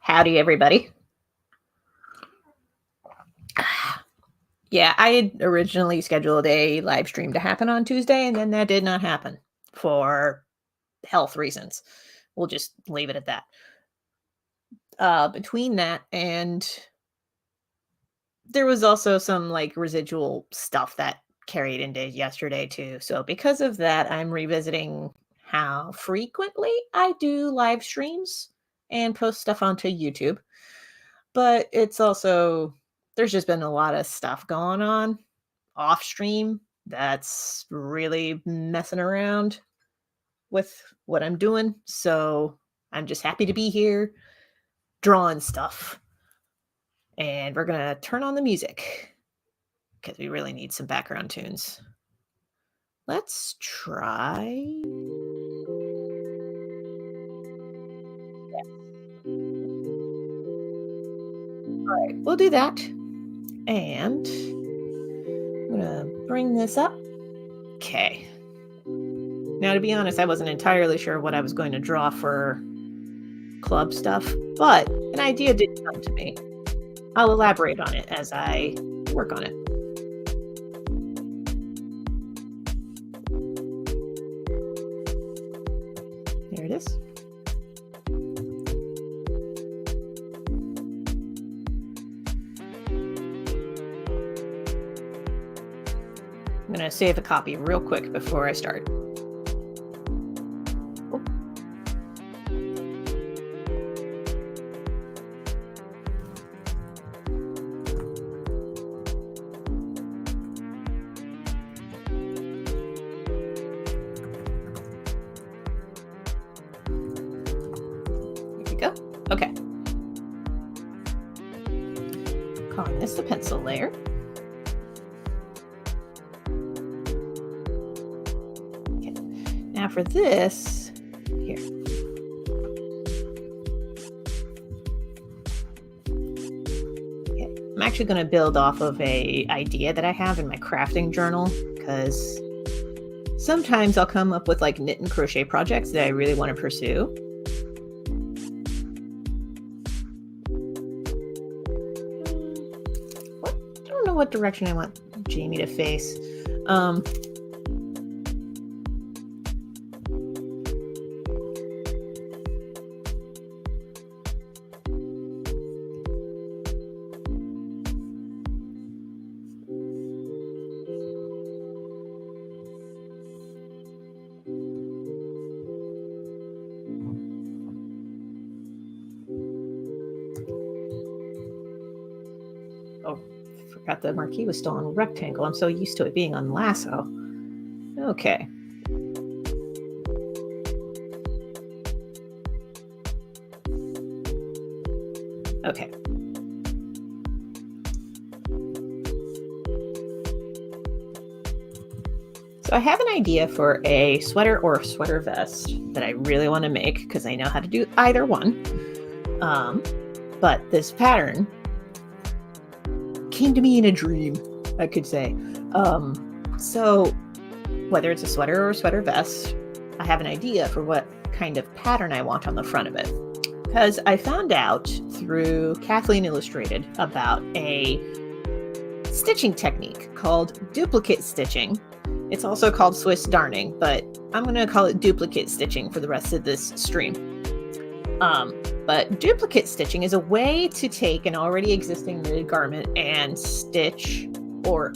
Howdy, everybody. Yeah, I had originally scheduled a live stream to happen on Tuesday, and then that did not happen for health reasons. We'll just leave it at that. Between that and there was also some like residual stuff that carried into yesterday too. So because of that, I'm revisiting how frequently I do live streams and post stuff onto YouTube. But it's also there's just been a lot of stuff going on off stream that's really messing around with what I'm doing. So I'm just happy to be here drawing stuff. And we're going to turn on the music because we really need some background tunes. Let's try. Yeah. All right, we'll do that. And I'm going to bring this up. Okay. Now, to be honest, I wasn't entirely sure what I was going to draw for club stuff, but an idea did come to me. I'll elaborate on it as I work on it. There it is. I'm going to save a copy real quick before I start. Okay. Calling this the pencil layer. Okay. Now for this, here. Okay. I'm actually going to build off of a idea that I have in my crafting journal because sometimes I'll come up with like knit and crochet projects that I really want to pursue. What direction I want Jamie to face. Oh, forgot the marquee was still on rectangle. I'm so used to it being on lasso. Okay. Okay. So I have an idea for a sweater or a sweater vest that I really want to make because I know how to do either one. But this pattern came to me in a dream, I could say. So whether it's a sweater or a sweater vest, I have an idea for what kind of pattern I want on the front of it. Because I found out through Kathleen Illustrated about a stitching technique called duplicate stitching. It's also called Swiss darning, but I'm going to call it duplicate stitching for the rest of this stream. But duplicate stitching is a way to take an already existing knitted garment and stitch, or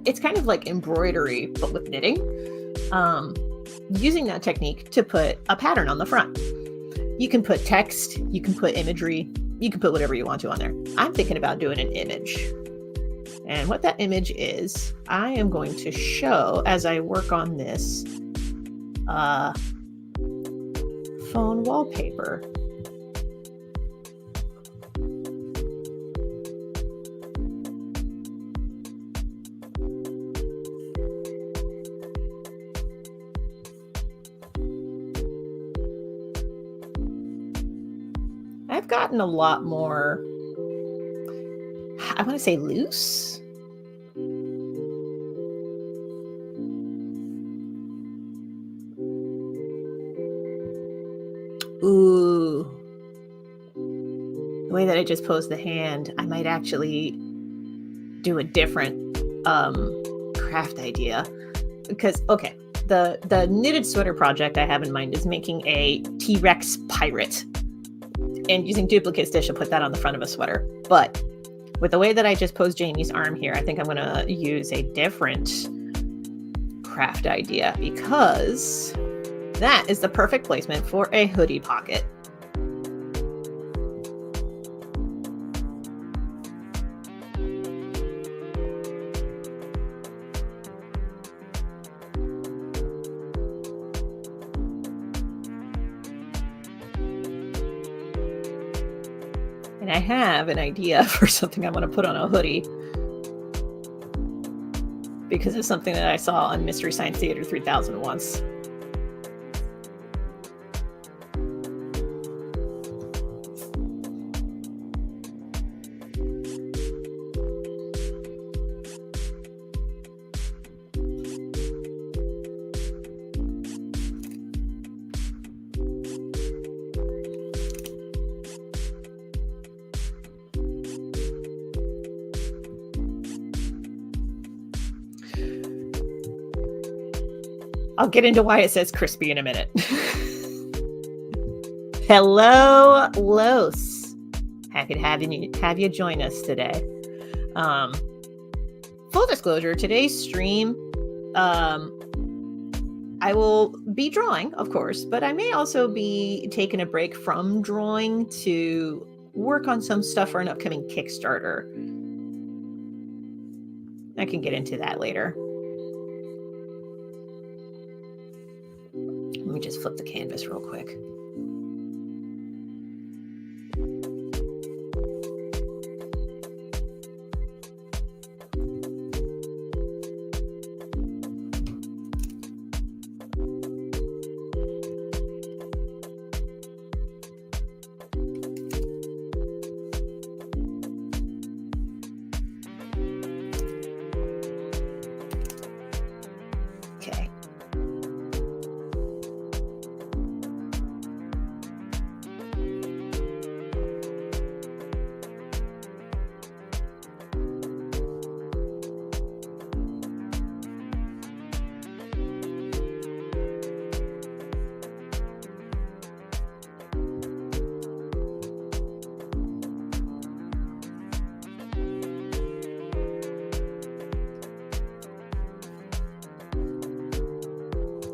it's kind of like embroidery, but with knitting, using that technique to put a pattern on the front. You can put text, you can put imagery, you can put whatever you want to on there. I'm thinking about doing an image. And what that image is, I am going to show as I work on this phone wallpaper. I've gotten a lot more, I want to say loose. Ooh. the way that I just posed the hand, I might actually do a different craft idea. Because, okay, the knitted sweater project I have in mind is making a T-Rex pirate and using duplicate stitch to put that on the front of a sweater. But with the way that I just posed Jamie's arm here, I think I'm going to use a different craft idea, because that is the perfect placement for a hoodie pocket. And I have an idea for something I want to put on a hoodie, because of something that I saw on Mystery Science Theater 3000 once. I'll get into why it says crispy in a minute. Hello, Los. Happy to have you join us today. Full disclosure, today's stream, I will be drawing, of course, but I may also be taking a break from drawing to work on some stuff for an upcoming Kickstarter. I can get into that later. Let me just flip the canvas real quick.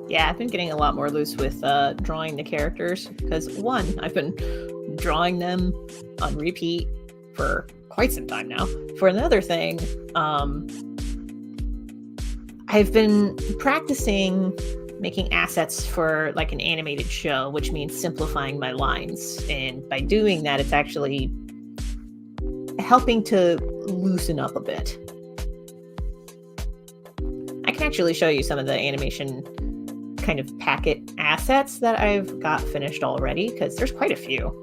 Yeah, I've been getting a lot more loose with drawing the characters, because one, I've been drawing them on repeat for quite some time now. For another thing, I've been practicing making assets for like an animated show, which means simplifying my lines. And by doing that, it's actually helping to loosen up a bit. I can actually show you some of the animation kind of packet assets that I've got finished already, because there's quite a few.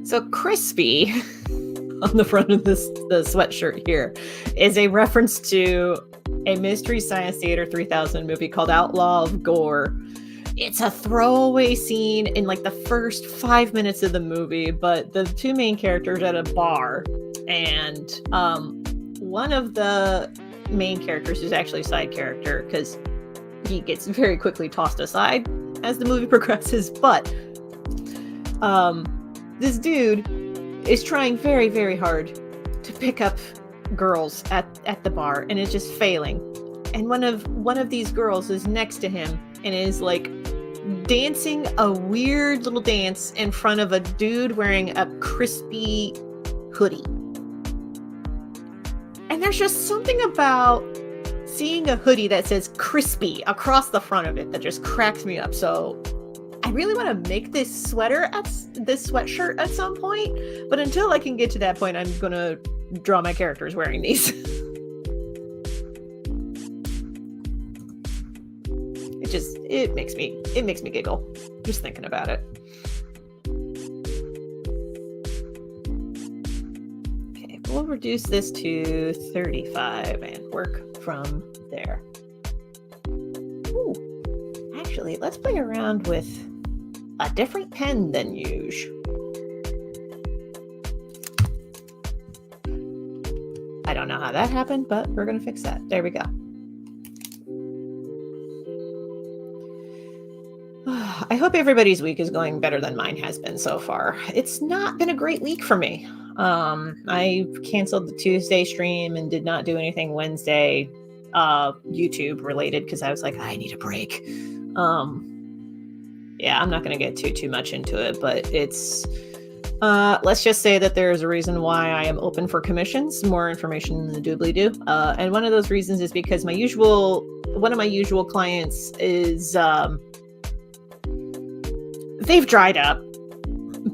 So crispy on the front of the sweatshirt here is a reference to a Mystery Science Theater 3000 movie called Outlaw of Gore. It's a throwaway scene in like the first 5 minutes of the movie, but the two main characters are at a bar, and one of the main characters is actually a side character because he gets very quickly tossed aside as the movie progresses, but this dude is trying very, very hard to pick up girls at the bar, and is just failing. And one of these girls is next to him and is like dancing a weird little dance in front of a dude wearing a crispy hoodie. And there's just something about seeing a hoodie that says crispy across the front of it that just cracks me up. So I really want to make this sweatshirt at some point, but until I can get to that point, I'm gonna draw my characters wearing these. it makes me giggle just thinking about it. Okay, we'll reduce this to 35 and work from there. Ooh, actually, let's play around with a different pen than usual. I don't know how that happened, but we're going to fix that. There we go. I hope everybody's week is going better than mine has been so far. It's not been a great week for me. I canceled the Tuesday stream and did not do anything Wednesday, YouTube related, because I was like, I need a break. Yeah, I'm not going to get too much into it, but it's... let's just say that there's a reason why I am open for commissions, more information in the doobly-doo. And one of those reasons is because one of my usual clients is, they've dried up,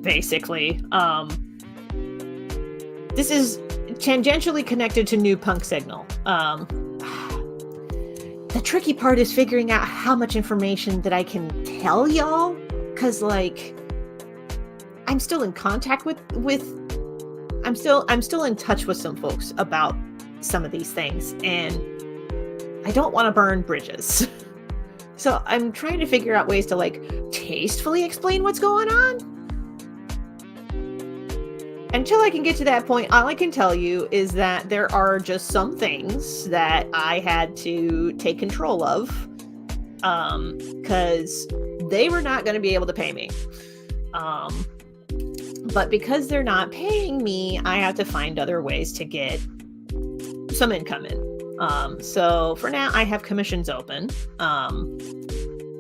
basically. This is tangentially connected to New Punk Signal. The tricky part is figuring out how much information that I can tell y'all, because, like, I'm still in contact with I'm still in touch with some folks about some of these things, and I don't want to burn bridges. So I'm trying to figure out ways to, like, tastefully explain what's going on. Until I can get to that point, all I can tell you is that there are just some things that I had to take control of, because they were not going to be able to pay me. But because they're not paying me, I have to find other ways to get some income in. So for now, I have commissions open.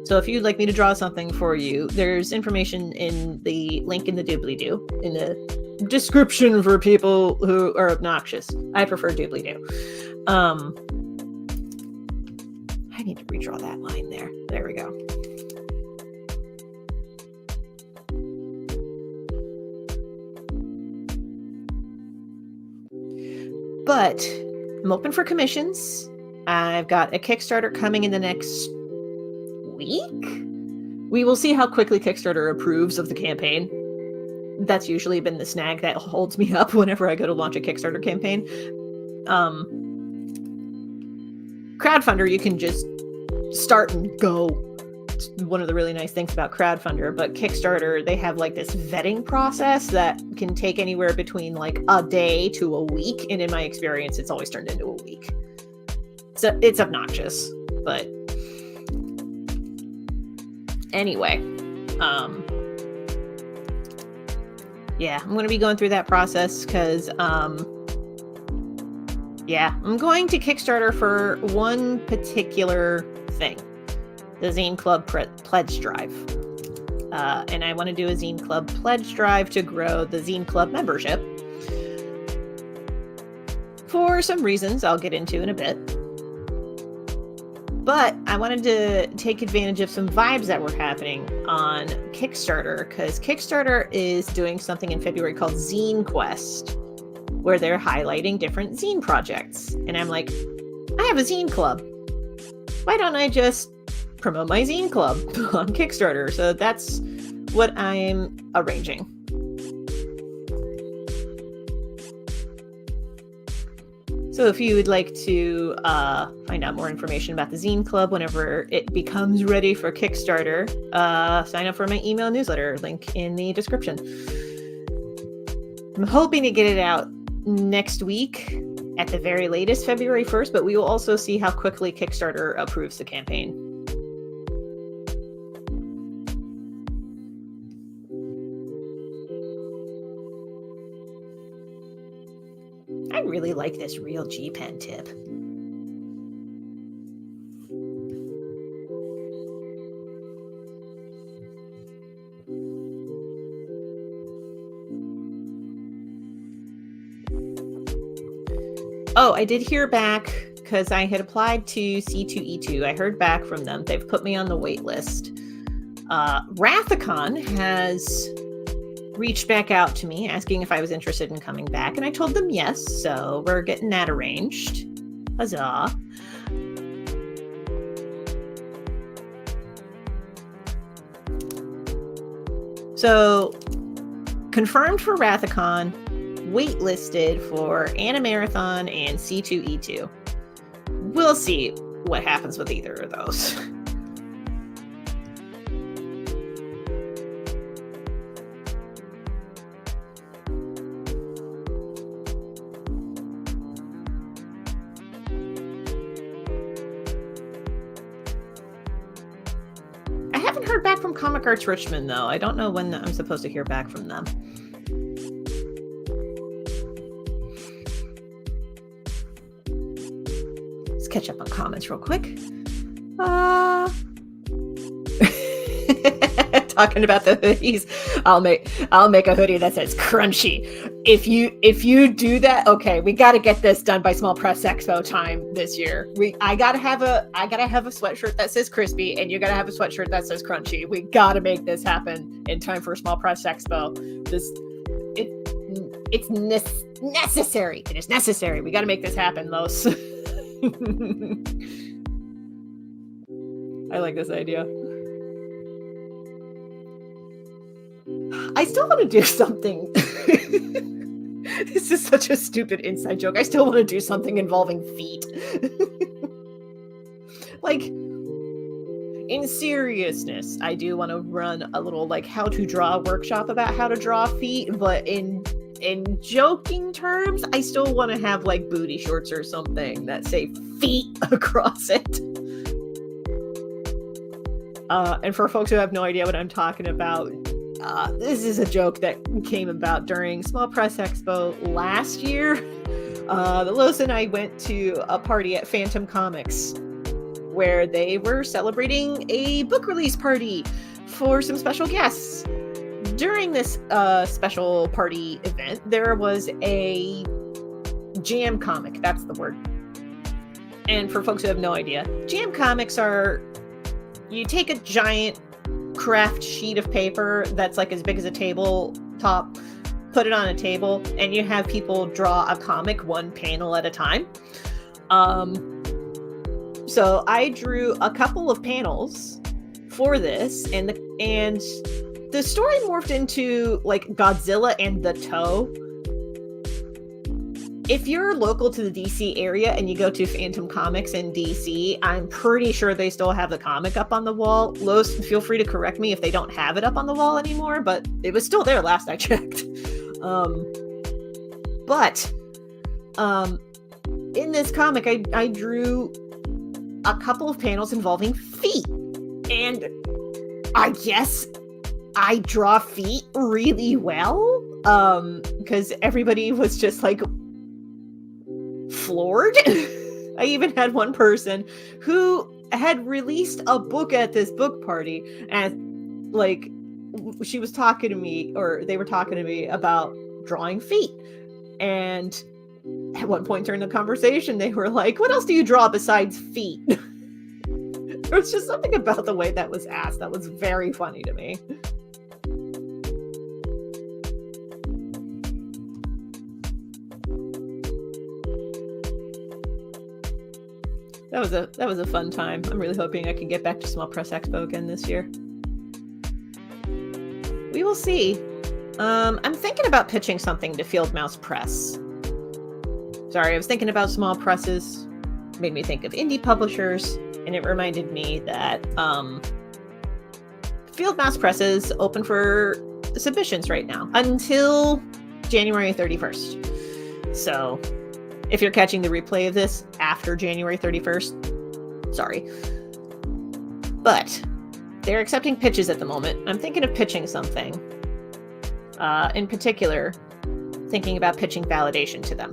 So if you'd like me to draw something for you, there's information in the link in the doobly-doo, in the description for people who are obnoxious. I prefer doobly-doo. I need to redraw that line there. There we go. But I'm open for commissions. I've got a Kickstarter coming in the next week. We will see how quickly Kickstarter approves of the campaign. That's usually been the snag that holds me up whenever I go to launch a Kickstarter campaign. Crowdfunder, you can just start and go. It's one of the really nice things about Crowdfunder, but Kickstarter, they have like this vetting process that can take anywhere between like a day to a week, and in my experience, it's always turned into a week. So it's obnoxious, but anyway, yeah, I'm going to be going through that process because, yeah, I'm going to Kickstarter for one particular thing. The Zine Club Pledge Drive. And I want to do a Zine Club Pledge Drive to grow the Zine Club membership. For some reasons I'll get into in a bit. But I wanted to take advantage of some vibes that were happening on Kickstarter, because Kickstarter is doing something in February called Zine Quest, where they're highlighting different zine projects. And I'm like, I have a zine club. Why don't I just promote my zine club on Kickstarter? So that's what I'm arranging. So if you would like to find out more information about the zine club whenever it becomes ready for Kickstarter, sign up for my email newsletter, link in the description. I'm hoping to get it out next week, at the very latest February 1st, but we will also see how quickly Kickstarter approves the campaign. I really like this real G pen tip. Oh, I did hear back because I had applied to C2E2. I heard back from them. They've put me on the wait list. Rathacon has reached back out to me asking if I was interested in coming back, and I told them yes, so we're getting that arranged. Huzzah. So, confirmed for Rathacon, waitlisted for Animarathon and C2E2. We'll see what happens with either of those. I haven't heard back from Comic Arts Richmond, though. I don't know when I'm supposed to hear back from them. Let's catch up on comments real quick. Talking about the hoodies, I'll make a hoodie that says crunchy. If you do that, okay, we got to get this done by Small Press Expo time this year. I gotta have a sweatshirt that says crispy, and you gotta have a sweatshirt that says crunchy. We gotta make this happen in time for Small Press Expo. It's necessary. It is necessary. We gotta make this happen, Los. I like this idea. I still want to do something. This is such a stupid inside joke. I still want to do something involving feet. Like, in seriousness, I do want to run a little like how to draw workshop about how to draw feet, but in joking terms, I still want to have like booty shorts or something that say feet across it. And for folks who have no idea what I'm talking about, this is a joke that came about during Small Press Expo last year. Los and I went to a party at Phantom Comics where they were celebrating a book release party for some special guests. During this special party event, there was a jam comic. That's the word. And for folks who have no idea, jam comics are, you take a giant craft sheet of paper that's like as big as a tabletop, put it on a table, and you have people draw a comic one panel at a time. So I drew a couple of panels for this, and the story morphed into like Godzilla and the Toe. If you're local to the DC area and you go to Phantom Comics in DC, I'm pretty sure they still have the comic up on the wall. Los, feel free to correct me if they don't have it up on the wall anymore, but it was still there last I checked. But in this comic, I drew a couple of panels involving feet. And I guess I draw feet really well, because everybody was just like floored. I even had one person who had released a book at this book party, and like she was talking to me, or they were talking to me about drawing feet. And at one point during the conversation, they were like, "What else do you draw besides feet?" There was just something about the way that was asked that was very funny to me. That was a fun time. I'm really hoping I can get back to Small Press Expo again this year. We will see. I'm thinking about pitching something to Field Mouse Press. Sorry, I was thinking about small presses. Made me think of indie publishers, and it reminded me that Field Mouse Press is open for submissions right now until January 31st. So if you're catching the replay of this after January 31st, sorry. But they're accepting pitches at the moment. I'm thinking of pitching something. In particular, thinking about pitching Validation to them.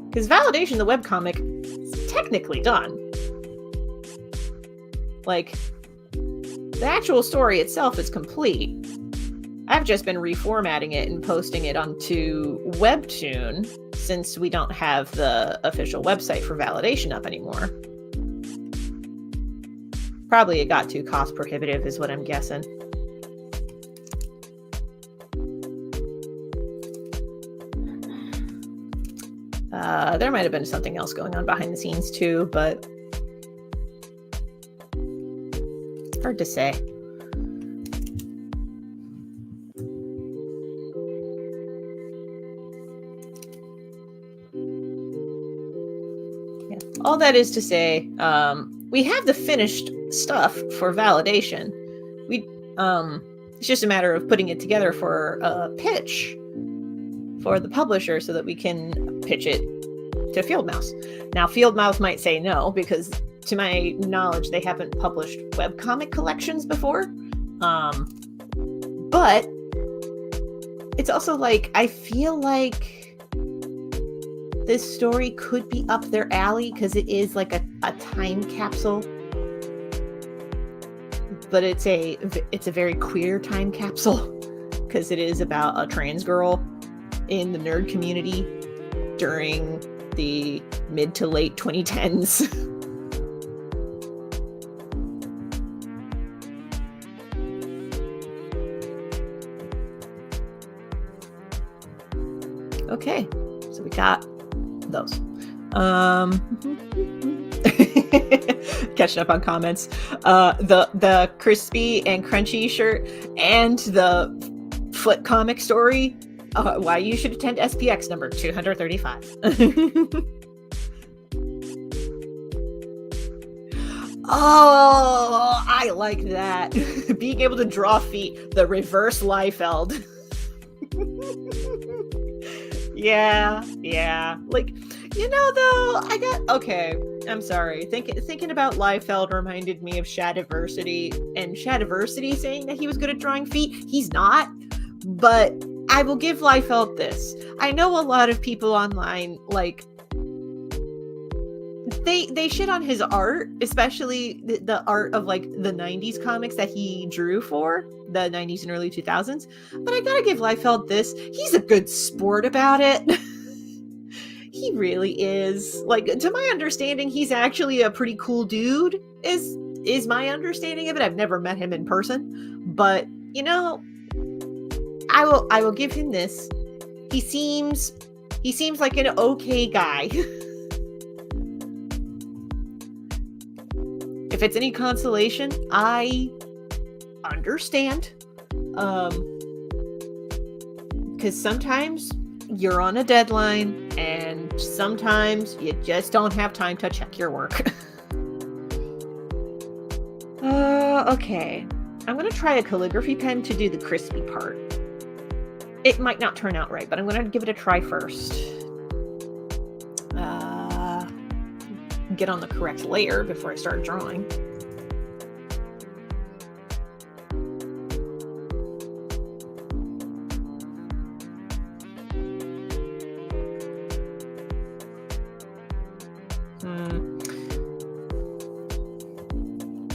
Because Validation, the webcomic, is technically done. Like, the actual story itself is complete. I've just been reformatting it and posting it onto Webtoon since we don't have the official website for Validation up anymore. Probably it got too cost prohibitive is what I'm guessing. There might have been something else going on behind the scenes too, but hard to say. all that is to say, we have the finished stuff for validation. It's just a matter of putting it together for a pitch for the publisher so that we can pitch it to Fieldmouse. Now, Fieldmouse might say no, because to my knowledge, they haven't published webcomic collections before. But it's also like, I feel like this story could be up their alley because it is like a time capsule. But it's a very queer time capsule because it is about a trans girl in the nerd community during the mid to late 2010s. Okay, so we got those. Catching up on comments. The crispy and crunchy shirt and the foot comic story. Why you should attend SPX number 235. Oh, I like that. Being able to draw feet, the reverse Liefeld. Yeah. Like, though, okay, I'm sorry. Thinking about Liefeld reminded me of Shadiversity, and Shadiversity saying that he was good at drawing feet. He's not, but I will give Liefeld this. I know a lot of people online, like, they shit on his art, especially the art of, like, the 90s comics that he drew for the 90s and early 2000s. But I gotta give Liefeld this. He's a good sport about it. He really is. Like, to my understanding, he's actually a pretty cool dude, is my understanding of it. I've never met him in person, but I will give him this. He seems like an okay guy. If it's any consolation, I understand. Because sometimes you're on a deadline and sometimes you just don't have time to check your work. Okay. I'm going to try a calligraphy pen to do the crispy part. It might not turn out right, but I'm going to give it a try first. Get on the correct layer before I start drawing.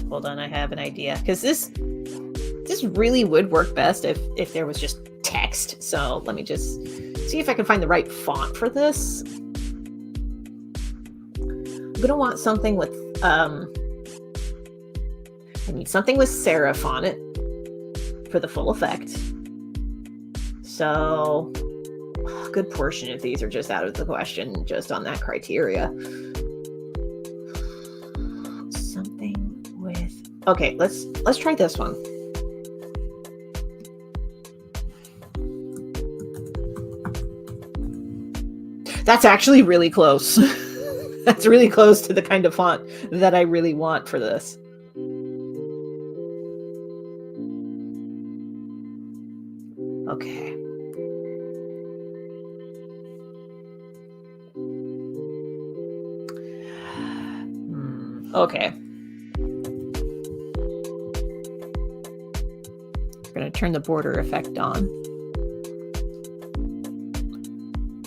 Hold on, I have an idea. Because this really would work best if there was just text. So let me just see if I can find the right font for this. I'm gonna want something with I need something with serif on it for the full effect. So a good portion of these are just out of the question just on that criteria. Something with, okay, let's try this one. That's actually really close. That's really close to the kind of font that I really want for this. Okay. Okay. We're going to turn the border effect on.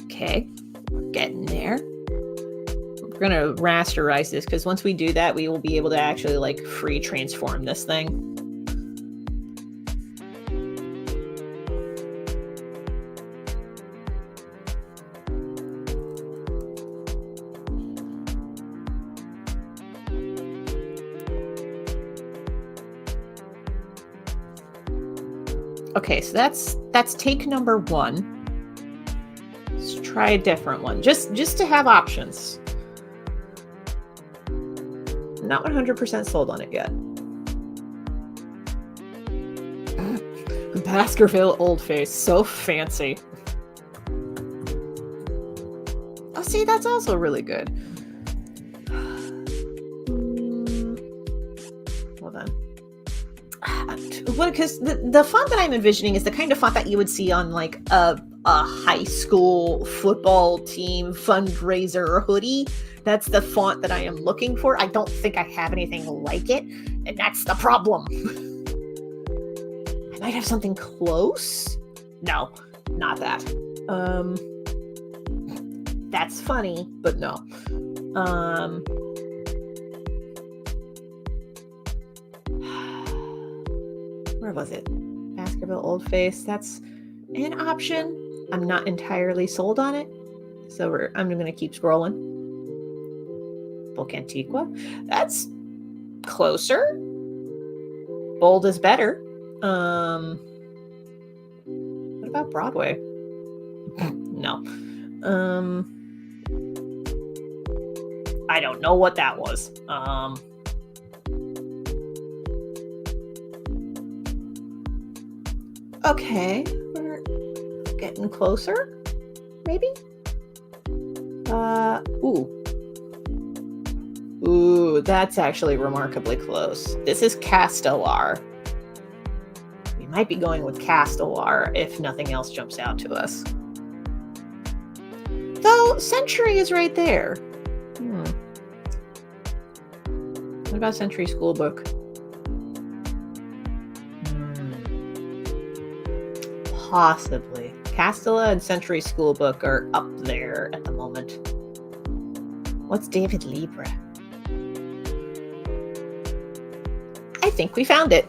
Okay. We're getting there. We're going to rasterize this because once we do that, we will be able to actually like free transform this thing. Okay, so that's take number one. Let's try a different one, just to have options. Not 100% sold on it yet. Baskerville Old Face, so fancy. Oh, see, that's also really good. because the font that I'm envisioning is the kind of font that you would see on like a high school football team fundraiser hoodie. That's the font that I am looking for. I don't think I have anything like it, and that's the problem. I might have something close. No, not that. That's funny, but no. Where was it? Baskerville Old Face. That's an option. I'm not entirely sold on it, so I'm going to keep scrolling. Book Antiqua. That's closer. Bold is better. What about Broadway? No. I don't know what that was. Okay, we're getting closer, maybe? Ooh, that's actually remarkably close. This is Castellar. We might be going with Castellar if nothing else jumps out to us. Though, Century is right there. What about Century Schoolbook? Possibly. Castella and Century Schoolbook are up there at the moment. What's David Libra? I think we found it.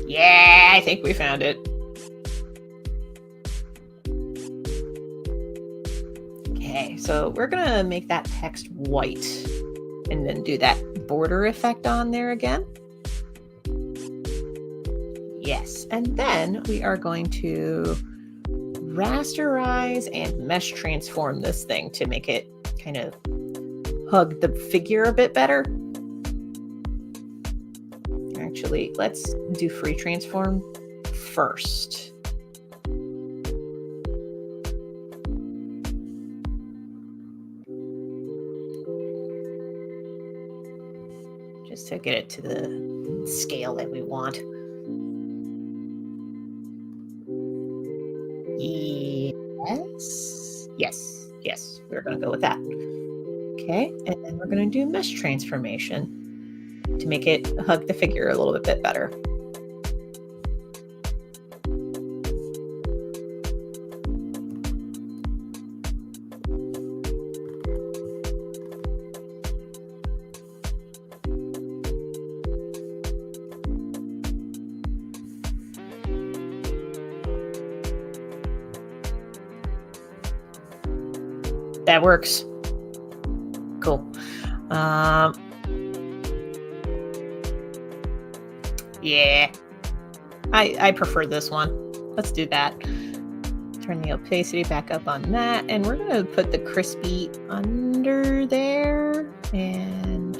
Yeah, I think we found it. Okay, so we're gonna make that text white and then do that border effect on there again. Yes, and then we are going to rasterize and mesh transform this thing to make it kind of hug the figure a bit better. Actually, let's do free transform first. Just to get it to the scale that we want. Yes, we're going to go with that. Okay, and then we're going to do mesh transformation to make it hug the figure a little bit better. That works. Cool. Yeah. I prefer this one. Let's do that. Turn the opacity back up on that. And we're going to put the crispy under there. And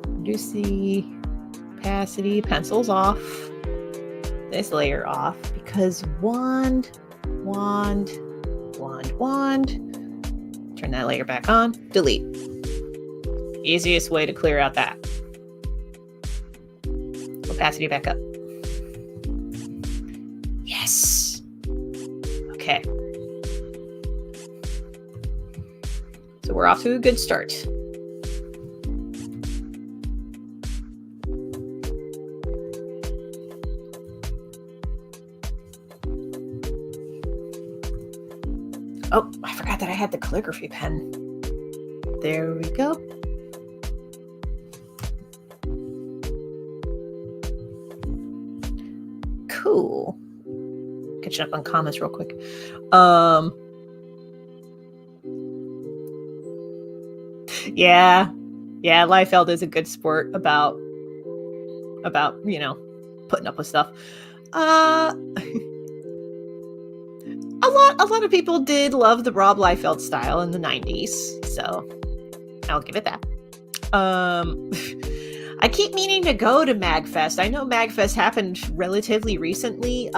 reduce the opacity. Pencils off. This layer off. Because wand. Turn that layer back on. Delete. Easiest way to clear out that. Opacity back up. Yes. Okay. So we're off to a good start. Oh, I forgot that I had the calligraphy pen. There we go. Cool. Catching up on comments real quick. Yeah, Liefeld is a good sport about putting up with stuff. A lot of people did love the Rob Liefeld style in the 90s, so I'll give it that. I keep meaning to go to MagFest. I know MagFest happened relatively recently,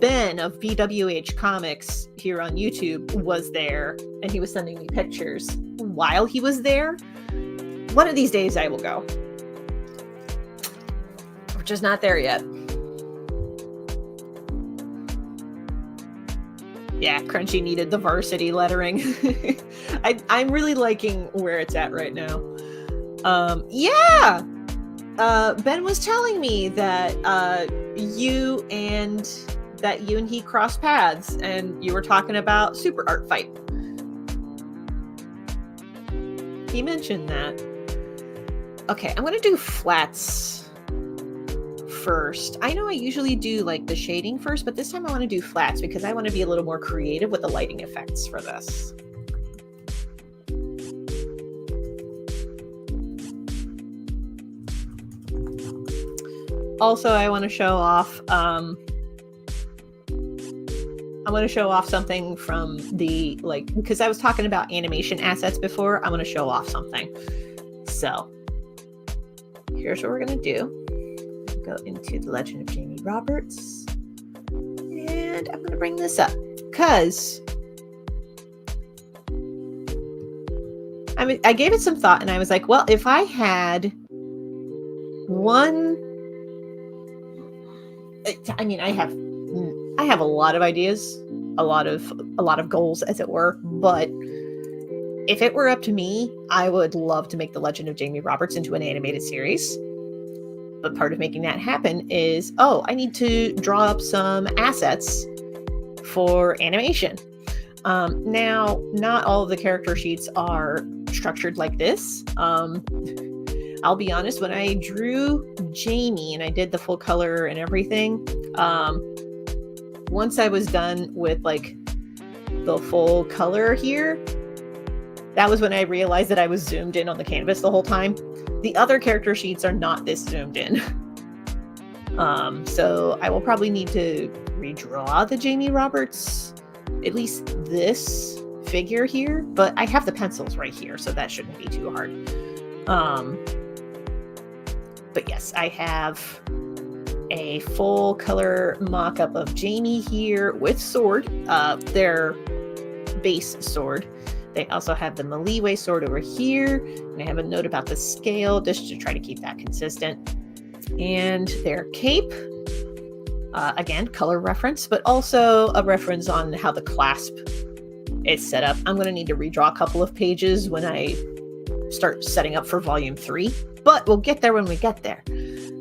Ben of BWH Comics here on YouTube was there, and he was sending me pictures while he was there. One of these days I will go. We're just not there yet. Yeah, Crunchy needed the varsity lettering. I'm really liking where it's at right now. Yeah! Ben was telling me that you and he crossed paths, and you were talking about Super Art Fight. He mentioned that. Okay, I'm gonna do flats first. I know I usually do like the shading first, but this time I want to do flats because I want to be a little more creative with the lighting effects for this. Also, I want to show off something from the, like, because I was talking about animation assets before. I want to show off something. So here's what we're going to do. Go into the Legend of Jamie Roberts, and I'm going to bring this up because I gave it some thought, and I was like, well, if I had one, I mean, I have a lot of ideas, a lot of goals, as it were, but if it were up to me, I would love to make the Legend of Jamie Roberts into an animated series. But part of making that happen is, I need to draw up some assets for animation. Now, not all of the character sheets are structured like this. I'll be honest, when I drew Jamie and I did the full color and everything, once I was done with like the full color here, that was when I realized that I was zoomed in on the canvas the whole time. The other character sheets are not this zoomed in. So I will probably need to redraw the Jamie Roberts, at least this figure here, but I have the pencils right here, so that shouldn't be too hard. But yes, I have a full color mock-up of Jamie here with sword, their base sword. They also have the Maliwe sword over here, and I have a note about the scale just to try to keep that consistent. And their cape, again, color reference, but also a reference on how the clasp is set up. I'm going to need to redraw a couple of pages when I start setting up for volume 3, but we'll get there when we get there.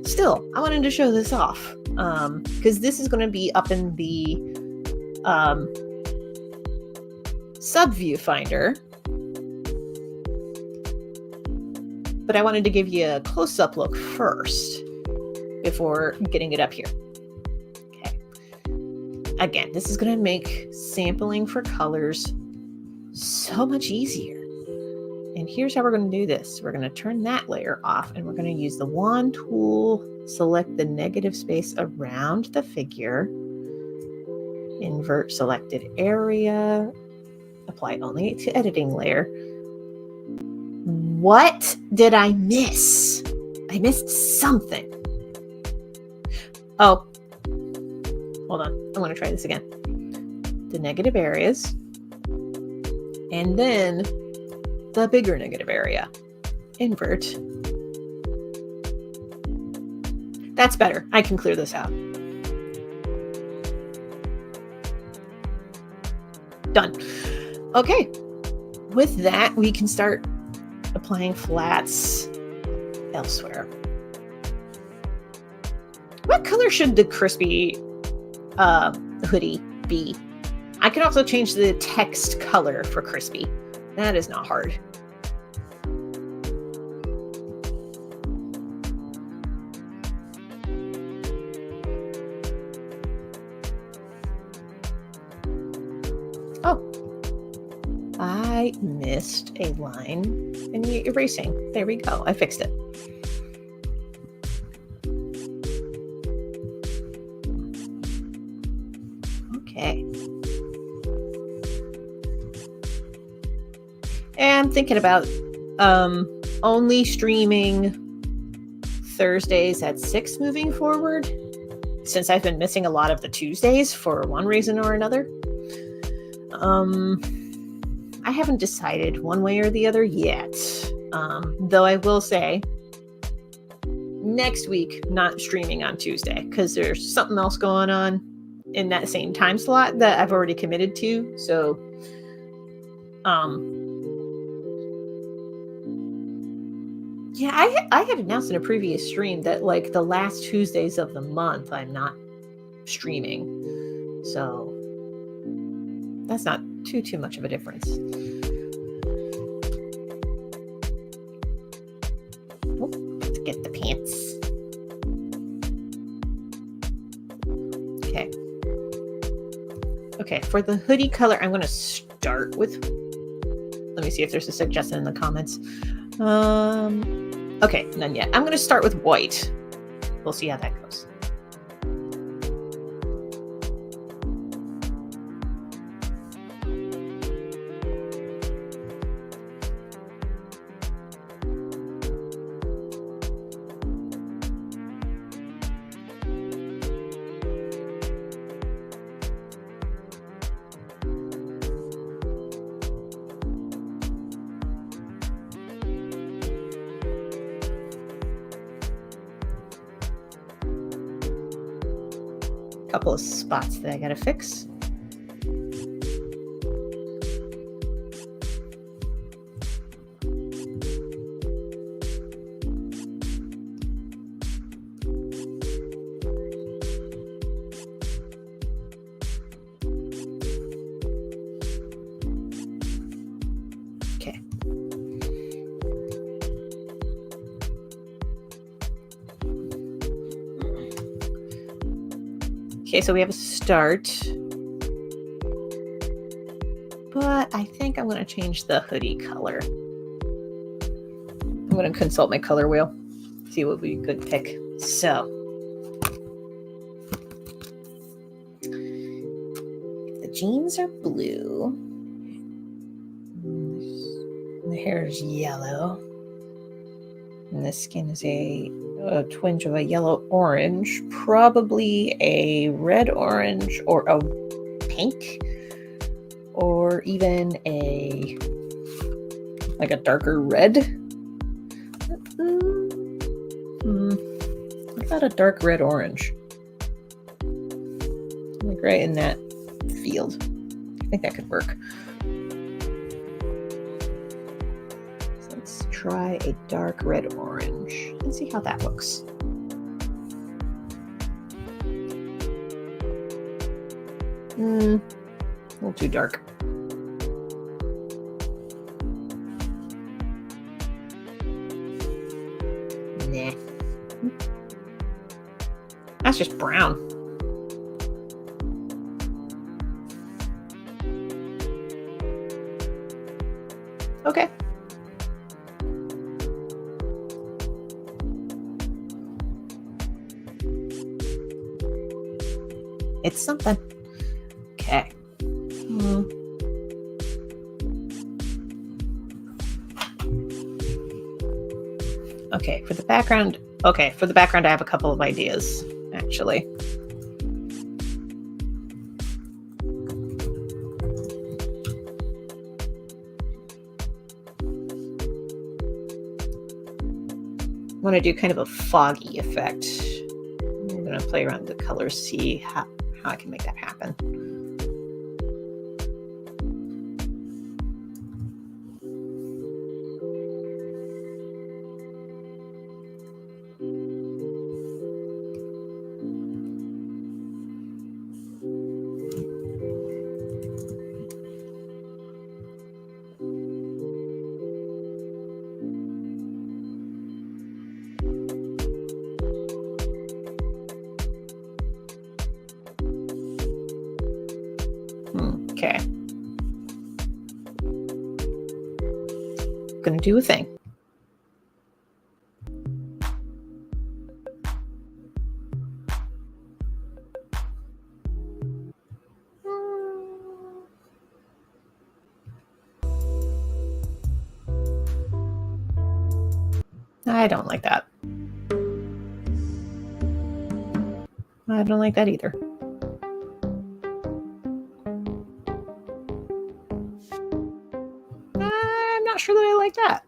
Still, I wanted to show this off because this is going to be up in the sub viewfinder, but I wanted to give you a close-up look first before getting it up here. Okay. Again, this is going to make sampling for colors so much easier. And here's how we're going to do this. We're going to turn that layer off, and we're going to use the wand tool, select the negative space around the figure, invert selected area, apply only to editing layer. What did I miss? I missed something. Oh, hold on. I want to try this again. The negative areas, and then the bigger negative area. Invert. That's better. I can clear this out. Done. Okay. With that, we can start applying flats elsewhere. What color should the crispy hoodie be? I can also change the text color for crispy. That is not hard. Oh, I missed a line in the erasing. There we go. I fixed it. Okay. And I'm thinking about only streaming Thursdays at 6 moving forward. since I've been missing a lot of the Tuesdays for one reason or another. I haven't decided one way or the other yet. Though I will say, next week, not streaming on Tuesday, because there's something else going on in that same time slot that I've already committed to. So, yeah, I had announced in a previous stream that like the last Tuesdays of the month, I'm not streaming. So that's not too much of a difference. Let's get the pants. Okay, for the hoodie color, I'm going to start with... Let me see if there's a suggestion in the comments. Okay, none yet. I'm going to start with white. We'll see how that goes. Couple of spots that I gotta fix. Okay. Okay, so we have a start, but I think I'm going to change the hoodie color. I'm going to consult my color wheel, see what would be a good pick. So, the jeans are blue, the hair is yellow, and the skin is a twinge of a yellow orange, probably a red orange or a pink, or even a darker red. What about a dark red orange? Like right in that field. I think that could work. So let's try a dark red orange and see how that looks. A little too dark. Nah. That's just brown. Okay. It's something. Okay. Okay, for the background. Okay, for the background, I have a couple of ideas, actually. I want to do kind of a foggy effect. I'm going to play around with the colors, see how I can make that happen. Okay. Gonna do a thing. I don't like that. I don't like that either. I'm not sure that I like that.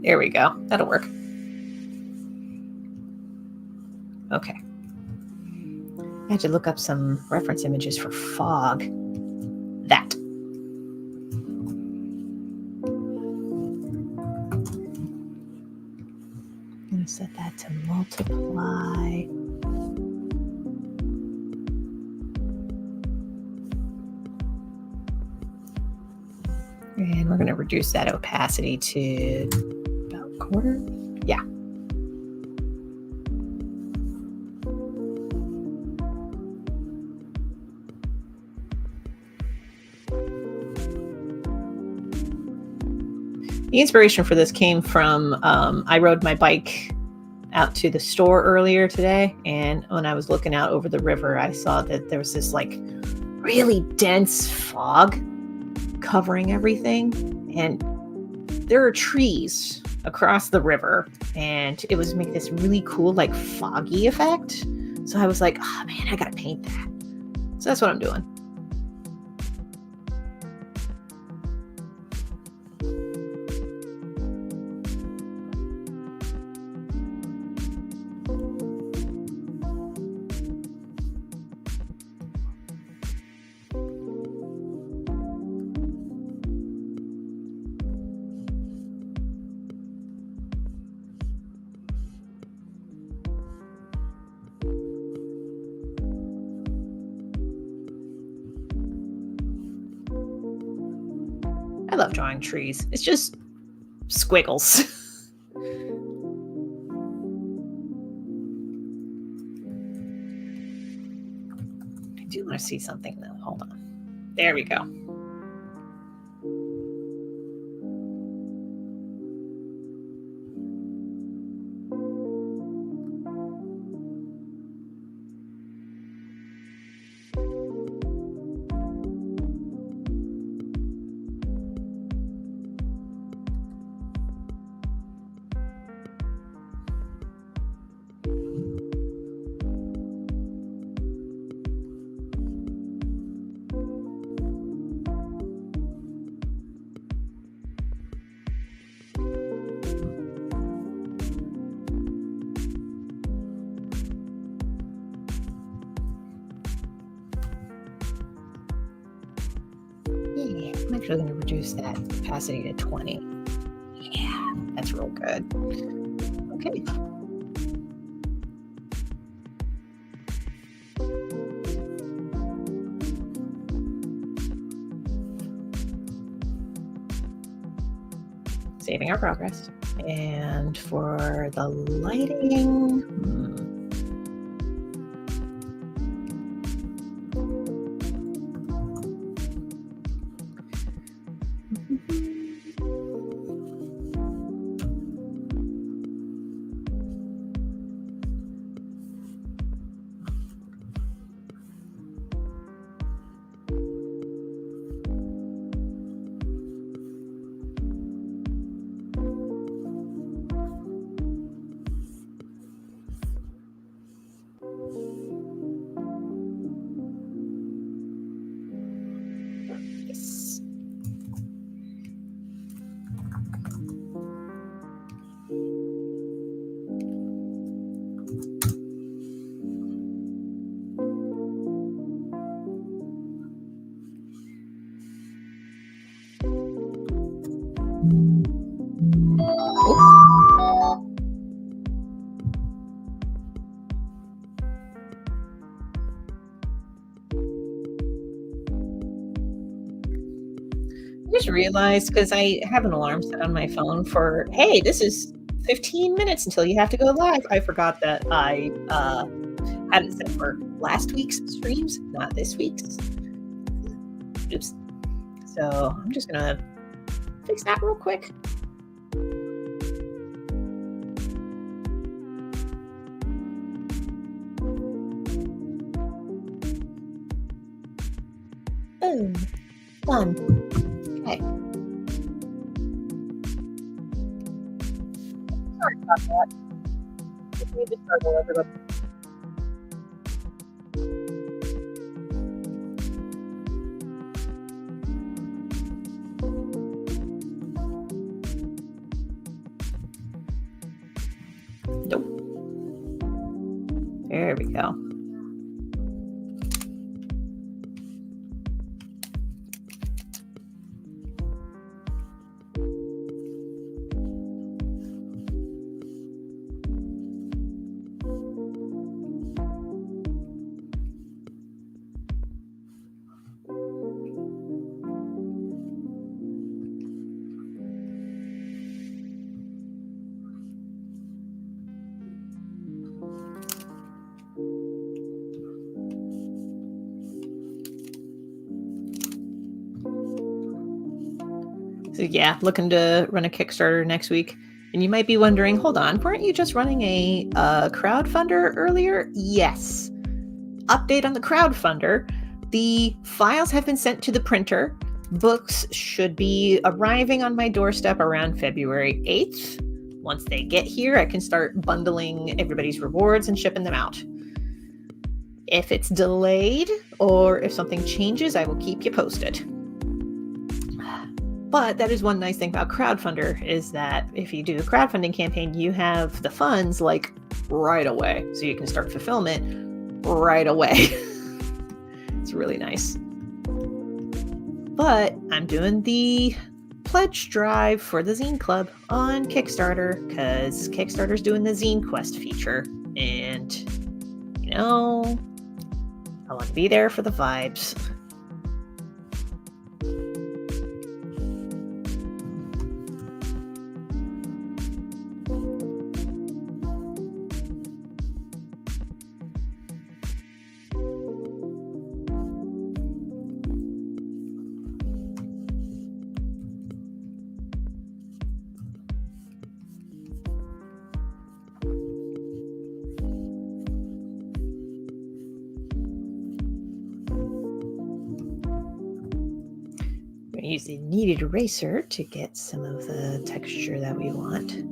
There we go. That'll work. Okay. I had to look up some reference images for fog. That. I'm going to set that to multiply. And we're going to reduce that opacity to about a quarter. Yeah. The inspiration for this came from, I rode my bike out to the store earlier today, and when I was looking out over the river, I saw that there was this like really dense fog covering everything, and there are trees across the river, and it was making this really cool like foggy effect. So I was like, oh man, I gotta paint that. So that's what I'm doing. I love drawing trees. It's just squiggles. I do want to see something though. Hold on. There we go. I'm actually going to reduce that opacity to 20. Yeah, that's real good. Okay. Saving our progress. And for the lighting, I just realized, because I have an alarm set on my phone for, hey, this is 15 minutes until you have to go live. I forgot that I had it set for last week's streams, not this week's. Oops. So I'm just gonna fix that real quick. Boom. Done. Okay. Sorry about that. Just need to struggle, everybody. Nope. There we go. So yeah, looking to run a Kickstarter next week. And you might be wondering, hold on, weren't you just running a crowdfunder earlier? Yes. Update on the crowdfunder. The files have been sent to the printer. Books should be arriving on my doorstep around February 8th. Once they get here, I can start bundling everybody's rewards and shipping them out. If it's delayed or if something changes, I will keep you posted. But that is one nice thing about crowdfunder is that if you do a crowdfunding campaign, you have the funds like right away. So you can start fulfillment right away. It's really nice. But I'm doing the pledge drive for the Zine Club on Kickstarter because Kickstarter's doing the Zine Quest feature. And, you know, I want to be there for the vibes. Use the kneaded eraser to get some of the texture that we want.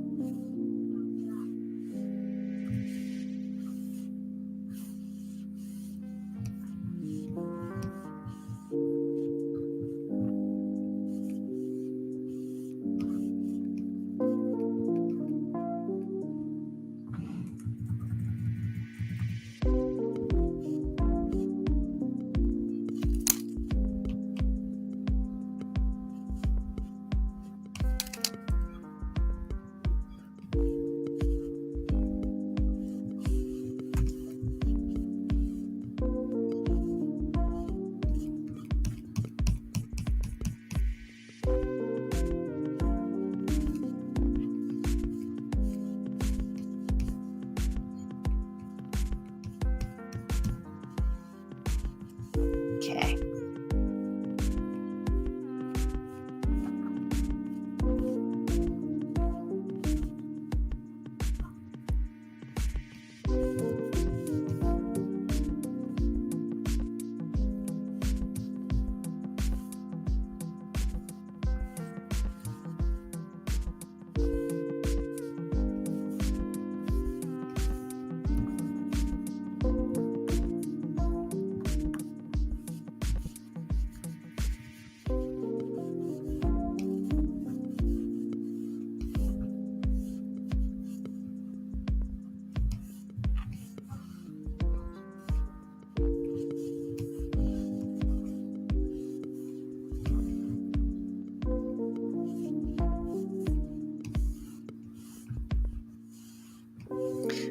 Okay.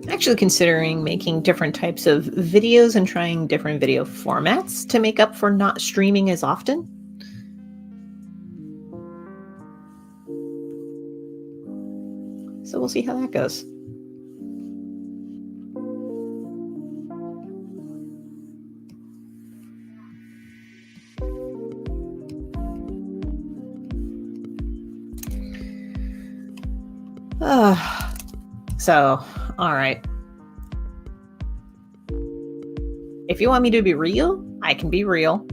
Actually considering making different types of videos and trying different video formats to make up for not streaming as often. So we'll see how that goes. So, all right. If you want me to be real, I can be real.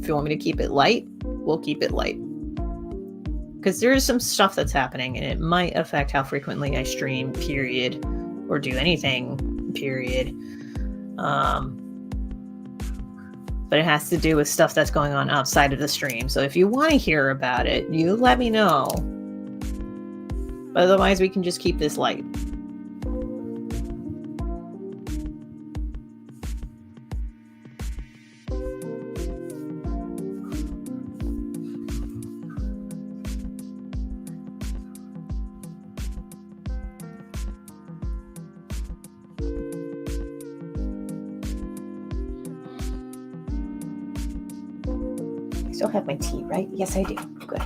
If you want me to keep it light, we'll keep it light. Because there is some stuff that's happening, and it might affect how frequently I stream, period, or do anything, period. But it has to do with stuff that's going on outside of the stream. So if you want to hear about it, you let me know. But otherwise, we can just keep this light. Still have my tea, right? Yes, I do. Good.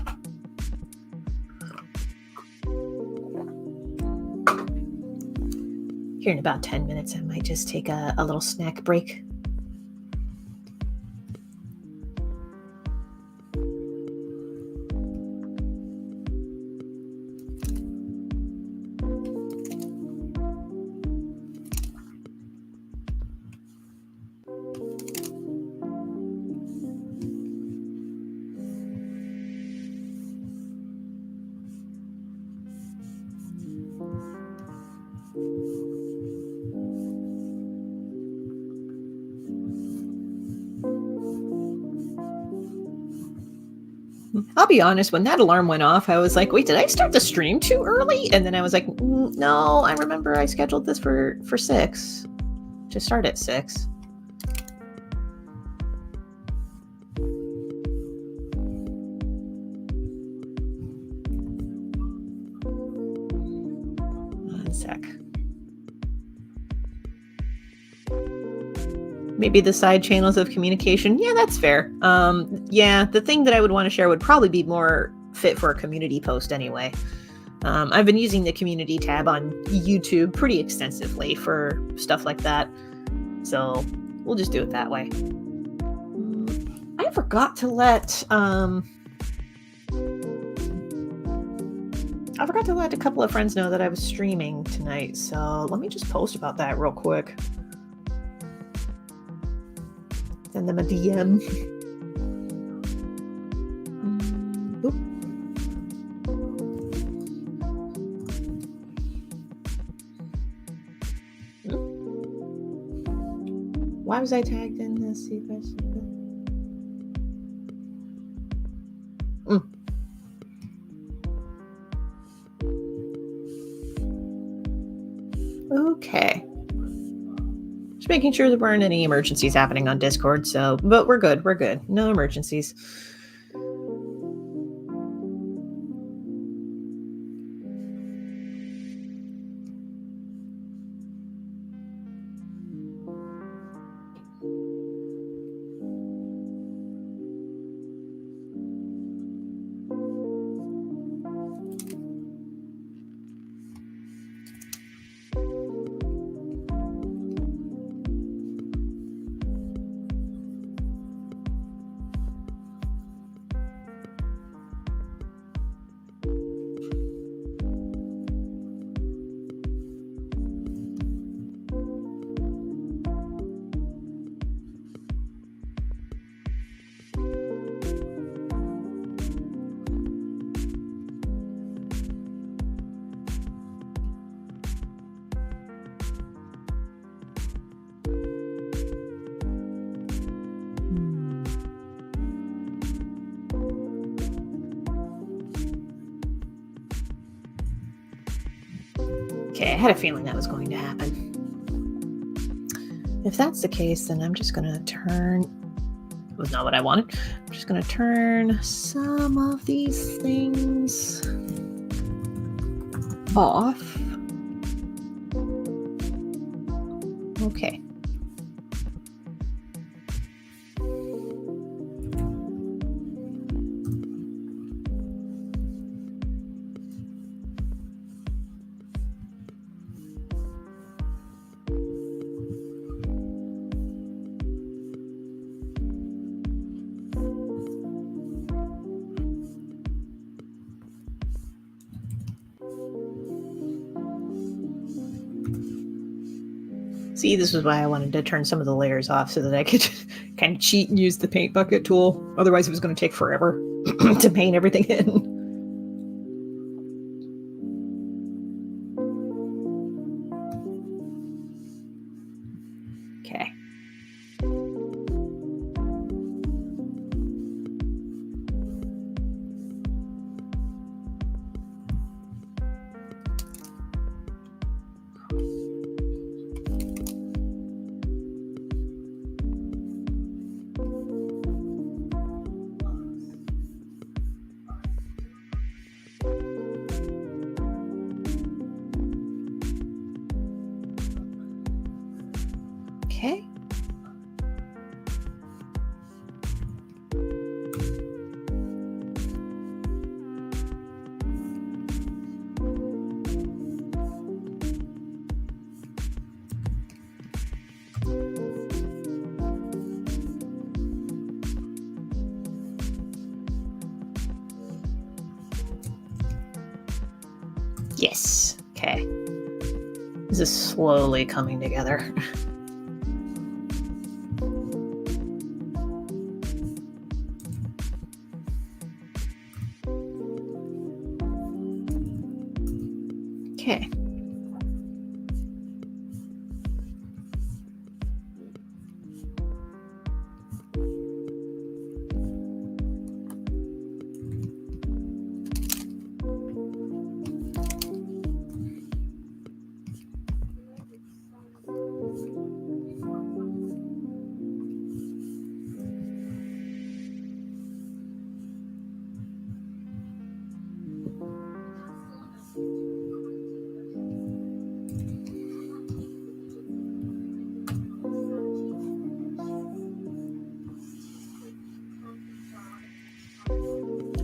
Here in about 10 minutes, I might just take a little snack break. I'll be honest, when that alarm went off, I was like, wait, did I start the stream too early? And then I was like, no, I remember I scheduled this for 6 to start at 6. One sec. Maybe the side channels of communication. Yeah, that's fair. Yeah, the thing that I would want to share would probably be more fit for a community post anyway. I've been using the community tab on YouTube pretty extensively for stuff like that. So we'll just do it that way. I forgot to let a couple of friends know that I was streaming tonight. So let me just post about that real quick. Send them a DM. Why was I tagged in this? Okay. Just making sure there weren't any emergencies happening on Discord, but we're good. We're good. No emergencies. Okay, I had a feeling that was going to happen. If that's the case, then I'm just going to turn... It was not what I wanted. I'm just going to turn some of these things off. Okay. See, this is why I wanted to turn some of the layers off so that I could kind of cheat and use the paint bucket tool. Otherwise, it was going to take forever to paint everything in. Okay. Okay. Yes. Okay. This is slowly coming together. Okay.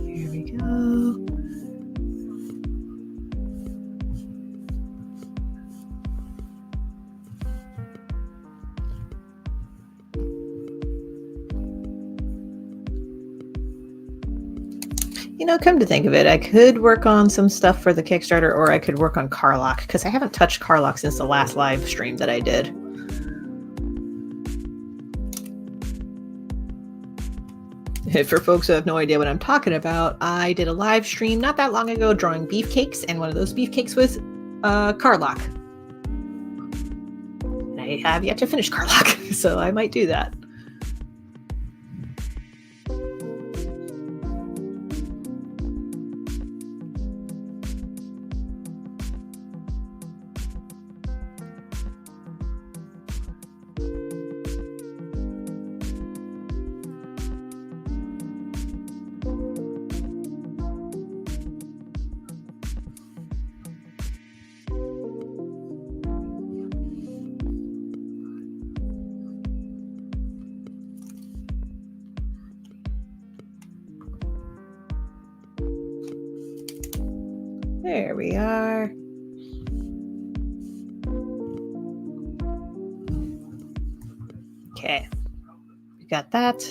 Here we go. You know, come to think of it, I could work on some stuff for the Kickstarter, or I could work on Carlock, because I haven't touched Carlock since the last live stream that I did. For folks who have no idea what I'm talking about, I did a live stream not that long ago drawing beefcakes, and one of those beefcakes was Carlock. And I have yet to finish Carlock, so I might do that. There we are. Okay, we got that.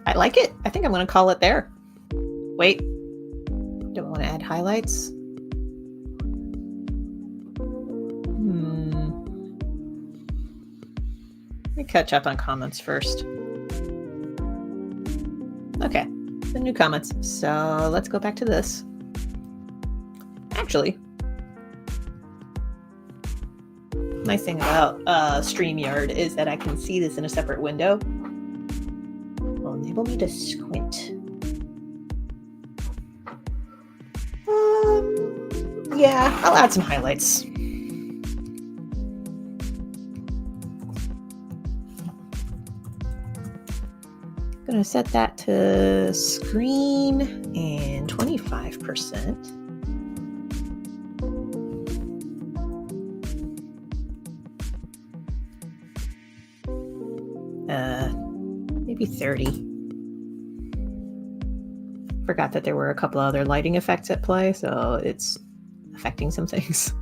I like it. I think I'm going to call it there. Wait. Don't want to add highlights. Let me catch up on comments first. Okay, the new comments. So let's go back to this. Actually, nice thing about StreamYard is that I can see this in a separate window. Will enable me to squint. Yeah, I'll add some highlights. Gonna set that to screen and 25%. Maybe maybe 30. Forgot that there were a couple other lighting effects at play, so it's affecting some things.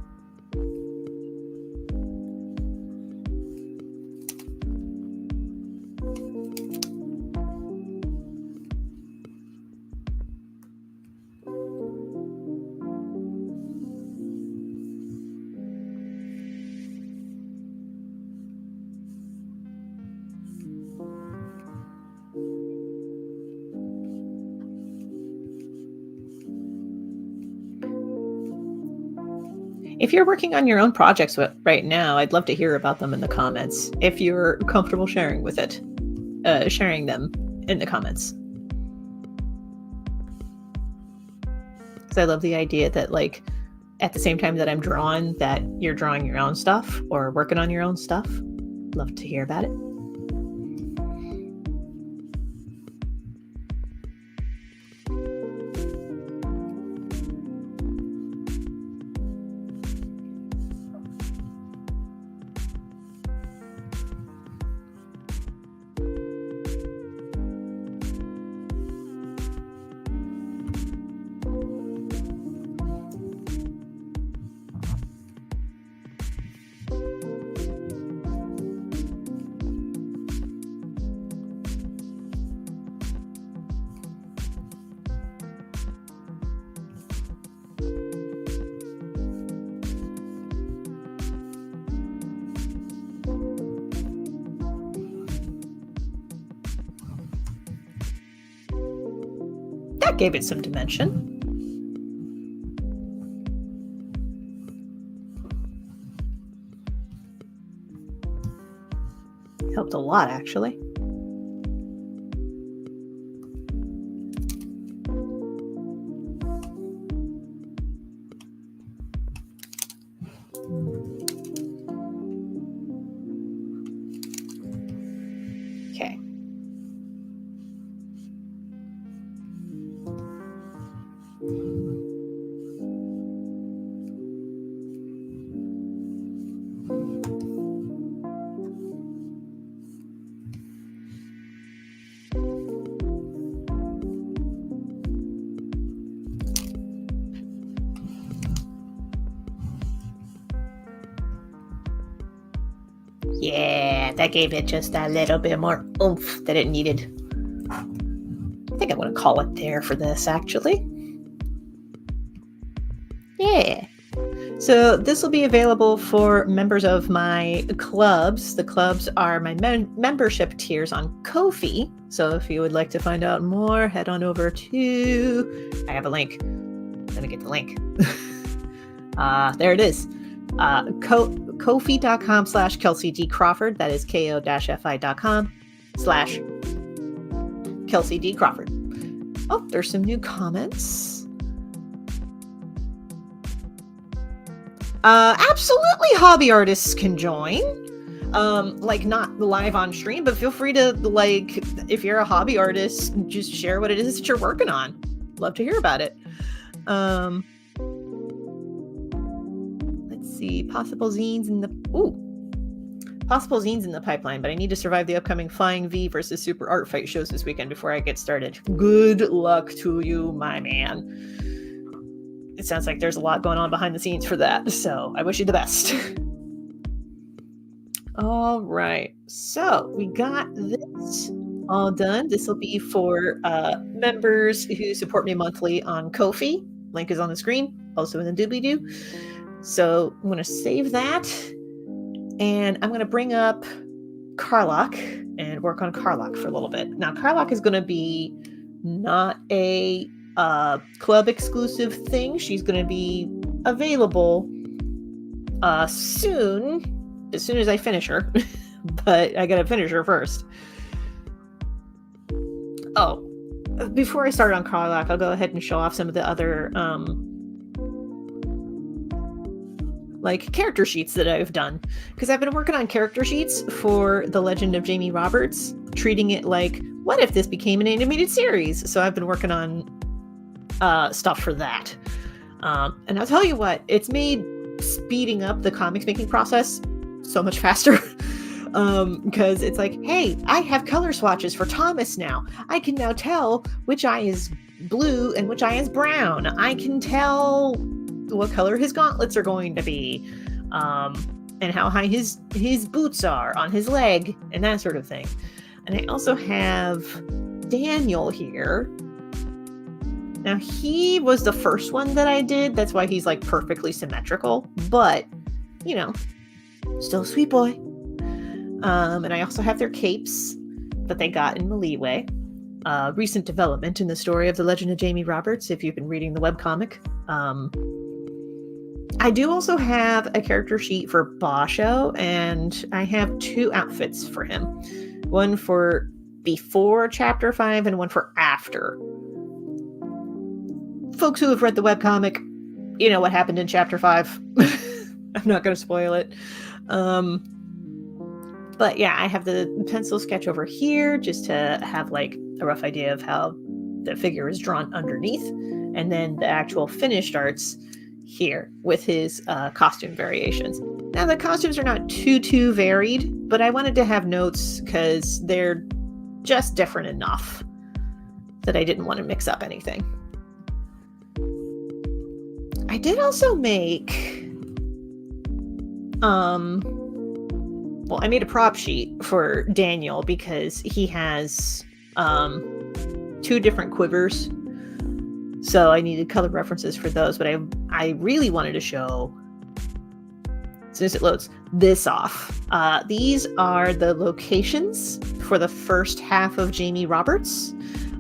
If you're working on your own projects right now, I'd love to hear about them in the comments. If you're comfortable sharing with it, sharing them in the comments. Because I love the idea that, like, at the same time that I'm drawing, that you're drawing your own stuff or working on your own stuff. Love to hear about it. That gave it some dimension. Helped a lot, actually. Okay. Yeah, that gave it just a little bit more oomph that it needed. I think I'm going to call it there for this, actually. Yeah. So this will be available for members of my clubs. The clubs are my membership tiers on Ko-fi. So if you would like to find out more, head on over to... I have a link. I'm going to get the link. There it is. Ko-fi.com/Kelsey D. Crawford. That is ko-fi.com/Kelsey D. Crawford. Oh, there's some new comments. Absolutely, hobby artists can join. Like, not live on stream, but feel free to, like, if you're a hobby artist, just share what it is that you're working on. Love to hear about it. Let's see, possible zines in the pipeline, but I need to survive the upcoming Flying V versus Super Art Fight shows this weekend before I get started. Good luck to you, my man. It sounds like there's a lot going on behind the scenes for that, so I wish you the best. All right, so we got this all done. This will be for members who support me monthly on Ko-fi. Link is on the screen, also in the doobly-doo. So I'm going to save that, and I'm going to bring up Karlach and work on Karlach for a little bit. Now, Karlach is going to be not a club exclusive thing. She's going to be available soon, as soon as I finish her. But I got to finish her first. Oh, before I start on Karlach, I'll go ahead and show off some of the other like character sheets that I've done, because I've been working on character sheets for The Legend of Jamie Roberts, treating it like, what if this became an animated series? So I've been working on stuff for that. And I'll tell you what, it's made speeding up the comics making process so much faster. Because it's like, hey, I have color swatches for Thomas now. I can now tell which eye is blue and which eye is brown. I can tell what color his gauntlets are going to be, and how high his boots are on his leg, and that sort of thing. And I also have Daniel here. Now, he was the first one that I did. That's why he's like perfectly symmetrical, but you know, still a sweet boy. And I also have their capes that they got in Maliwe. Recent development in the story of the Legend of Jamie Roberts, if you've been reading the webcomic. I do also have a character sheet for Basho, and I have 2 outfits for him. One for before Chapter 5 and one for after. Folks who have read the webcomic, you know what happened in Chapter 5. I'm not going to spoil it. But yeah, I have the pencil sketch over here just to have like a rough idea of how the figure is drawn underneath. And then the actual finished arts here with his costume variations. Now the costumes are not too varied, but I wanted to have notes because they're just different enough that I didn't want to mix up anything. I did also make I made a prop sheet for Daniel because he has 2 different quivers. So I needed color references for those, but I really wanted to show, as soon as it loads, this off. These are the locations for the first half of Jamie Roberts,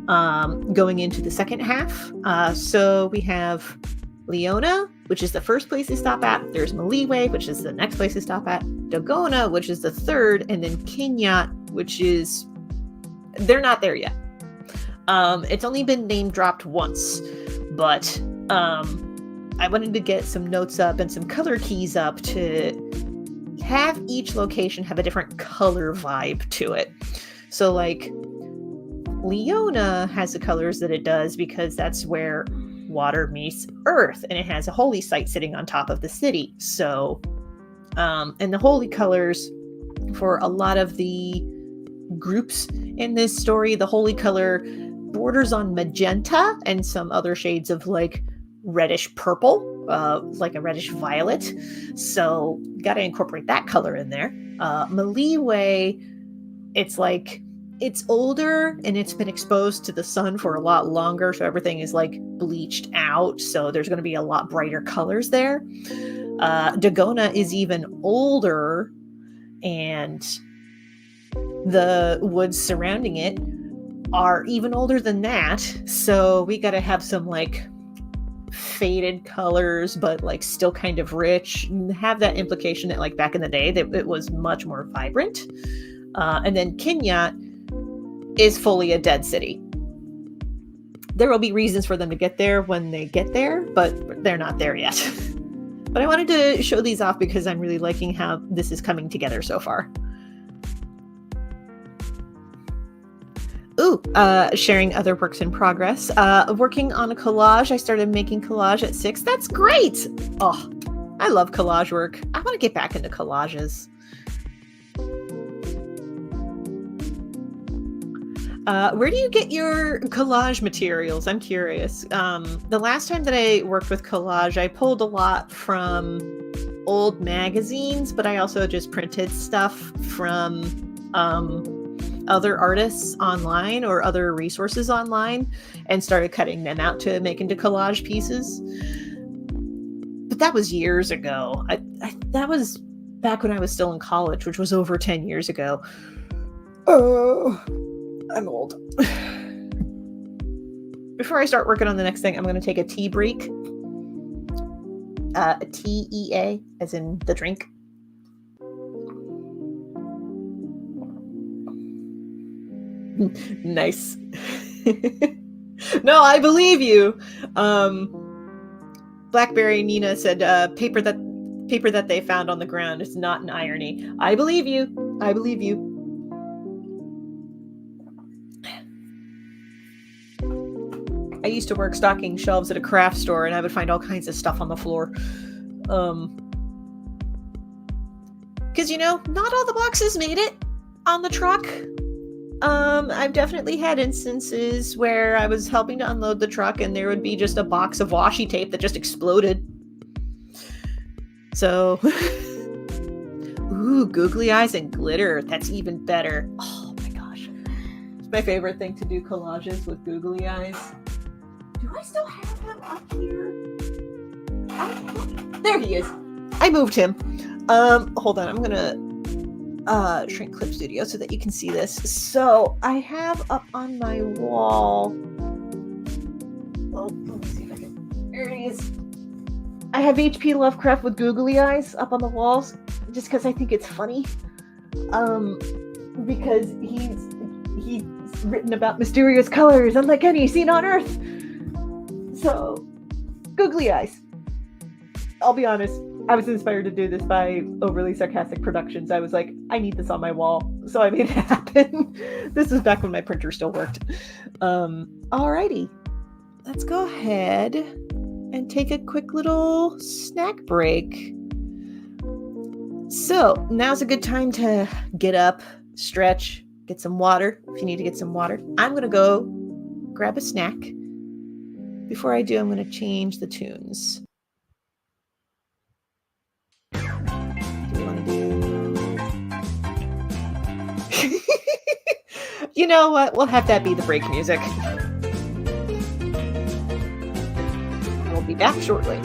going into the second half. So we have Leona, which is the first place they stop at. There's Maliwe, which is the next place they stop at. Dogona, which is the third. And then Kinyat, which is... they're not there yet. It's only been name dropped once. But I wanted to get some notes up and some color keys up to have each location have a different color vibe to it. So like Leona has the colors that it does because that's where water meets earth, and it has a holy site sitting on top of the city. So and the holy colors for a lot of the groups in this story, the holy color borders on magenta and some other shades of like reddish purple, like a reddish violet. So got to incorporate that color in there. Maliwe, it's like it's older and it's been exposed to the sun for a lot longer, so everything is like bleached out, so there's going to be a lot brighter colors there. Dagona is even older, and the woods surrounding it are even older than that, so we got to have some like faded colors but like still kind of rich, and have that implication that like back in the day that it was much more vibrant. And then Kinyat is fully a dead city. There will be reasons for them to get there when they get there, but they're not there yet. But I wanted to show these off because I'm really liking how this is coming together so far. Ooh, sharing other works in progress. Working on a collage. I started making collage at 6. That's great! Oh, I love collage work. I want to get back into collages. Where do you get your collage materials? I'm curious. The last time that I worked with collage, I pulled a lot from old magazines, but I also just printed stuff from other artists online or other resources online and started cutting them out to make into collage pieces. But that was years ago. That was back when I was still in college, which was over 10 years ago. Oh, I'm old. Before I start working on the next thing, I'm going to take a tea break. A TEA, as in the drink. Nice. No, I believe you. Blackberry Nina said, paper that they found on the ground is not an irony. I believe you. I believe you. I used to work stocking shelves at a craft store, and I would find all kinds of stuff on the floor. Because because, not all the boxes made it on the truck. I've definitely had instances where I was helping to unload the truck and there would be just a box of washi tape that just exploded. So, ooh, googly eyes and glitter. That's even better. Oh my gosh. It's my favorite thing to do collages with googly eyes. Do I still have him up here? There he is. I moved him. Hold on. I'm going to shrink Clip Studio so that you can see this. So I have up on my wall. Oh, let me see if I can. There he is. I have H.P. Lovecraft with googly eyes up on the walls, just because I think it's funny. Because he's written about mysterious colors, unlike any seen on Earth. So, googly eyes. I'll be honest. I was inspired to do this by Overly Sarcastic Productions. I was like, I need this on my wall. So I made it happen. This is back when my printer still worked. Alrighty. Let's go ahead and take a quick little snack break. So now's a good time to get up, stretch, get some water. If you need to get some water, I'm going to go grab a snack. Before I do, I'm going to change the tunes. You know what? We'll have that be the break music. We'll be back shortly.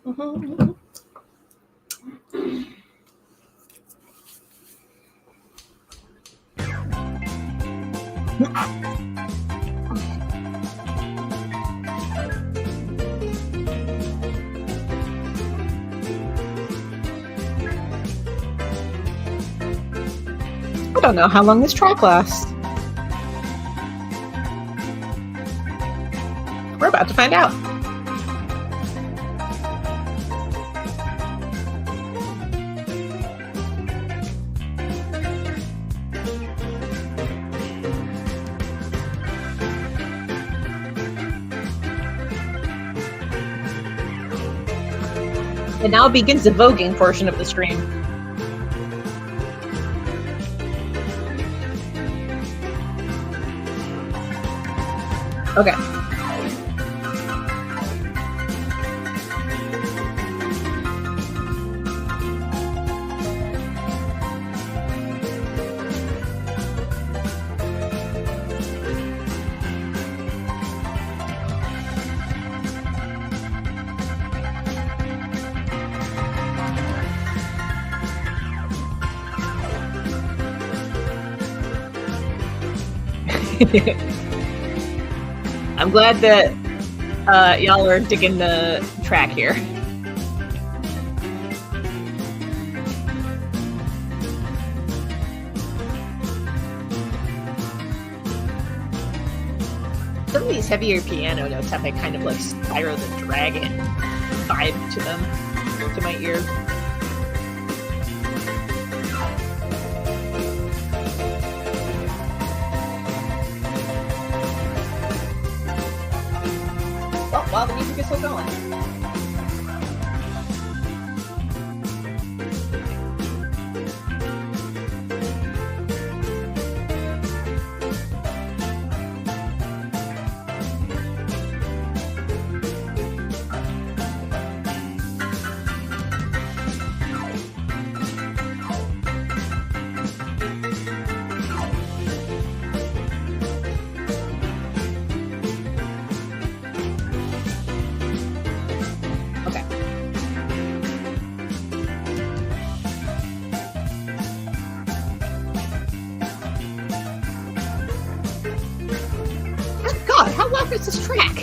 I don't know how long this track lasts. We're about to find out. And now begins the voguing portion of the stream. Okay. I'm glad that y'all are digging the track here. Some of these heavier piano notes have a kind of like Spyro the Dragon vibe to them, to my ear. While the music is still going. It's this track.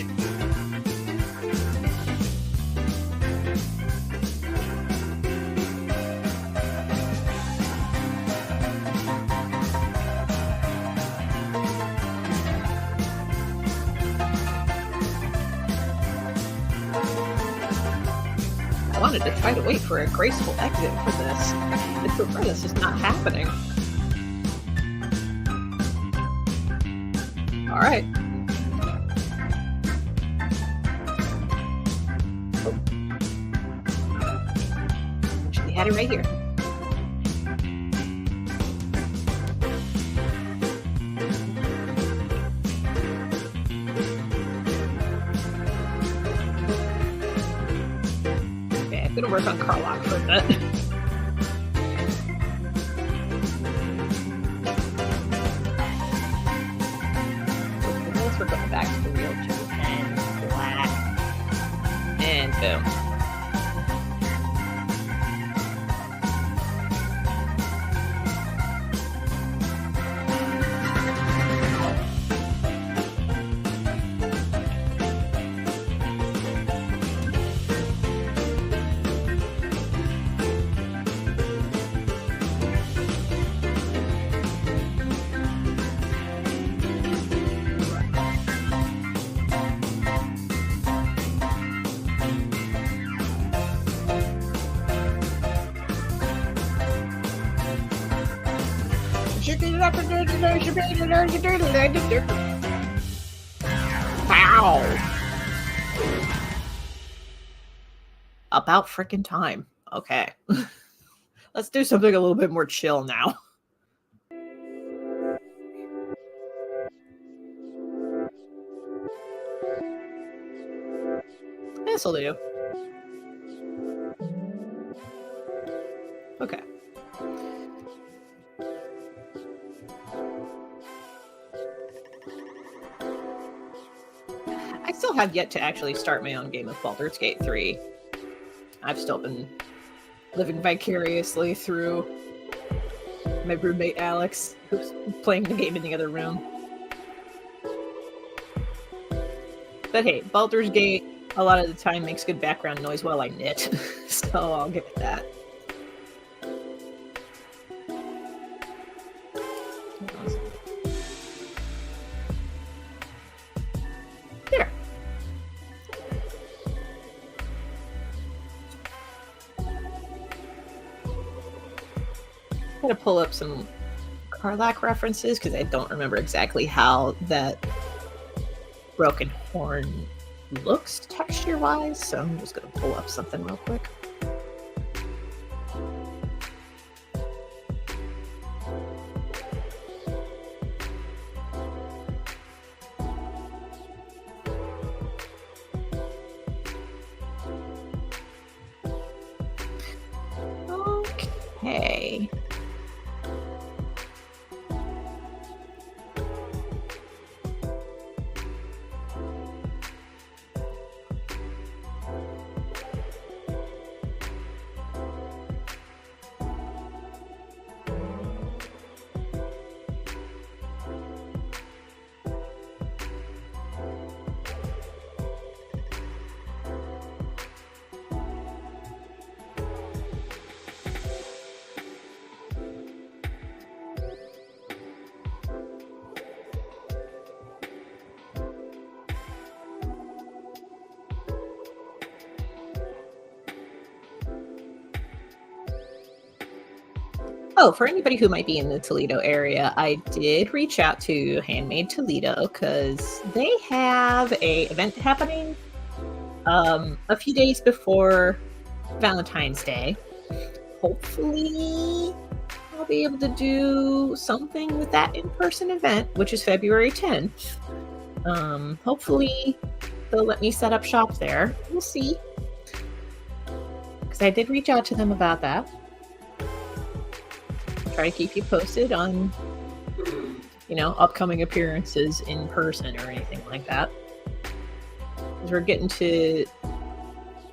I wanted to try to wait for a graceful exit for this. This is not happening. All right. Had it right here. Okay, I'm gonna work on Carlock for a bit. We're going back to the real 2 and black. And boom. Wow. About frickin' time. Okay. Let's do something a little bit more chill now. This'll do. Okay. I still have yet to actually start my own game of Baldur's Gate 3. I've still been living vicariously through my roommate Alex, who's playing the game in the other room. But hey, Baldur's Gate a lot of the time makes good background noise while I knit, so I'll give it that. There. I'm gonna pull up some Karlach references because I don't remember exactly how that broken horn looks texture-wise, so I'm just gonna pull up something real quick. Okay. Oh, for anybody who might be in the Toledo area, I did reach out to Handmade Toledo because they have a event happening a few days before Valentine's Day. Hopefully, I'll be able to do something with that in-person event, which is February 10th. Hopefully, they'll let me set up shop there. We'll see. Because I did reach out to them about that. Try to keep you posted on, upcoming appearances in person or anything like that. Because we're getting to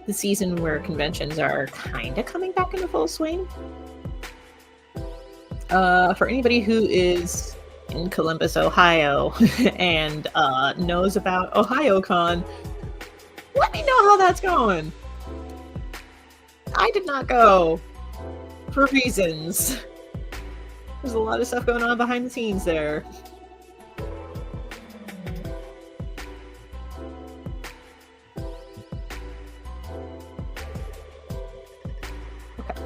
the season where conventions are kind of coming back into full swing. For anybody who is in Columbus, Ohio, and knows about OhioCon, let me know how that's going. I did not go for reasons. There's a lot of stuff going on behind the scenes there. Okay.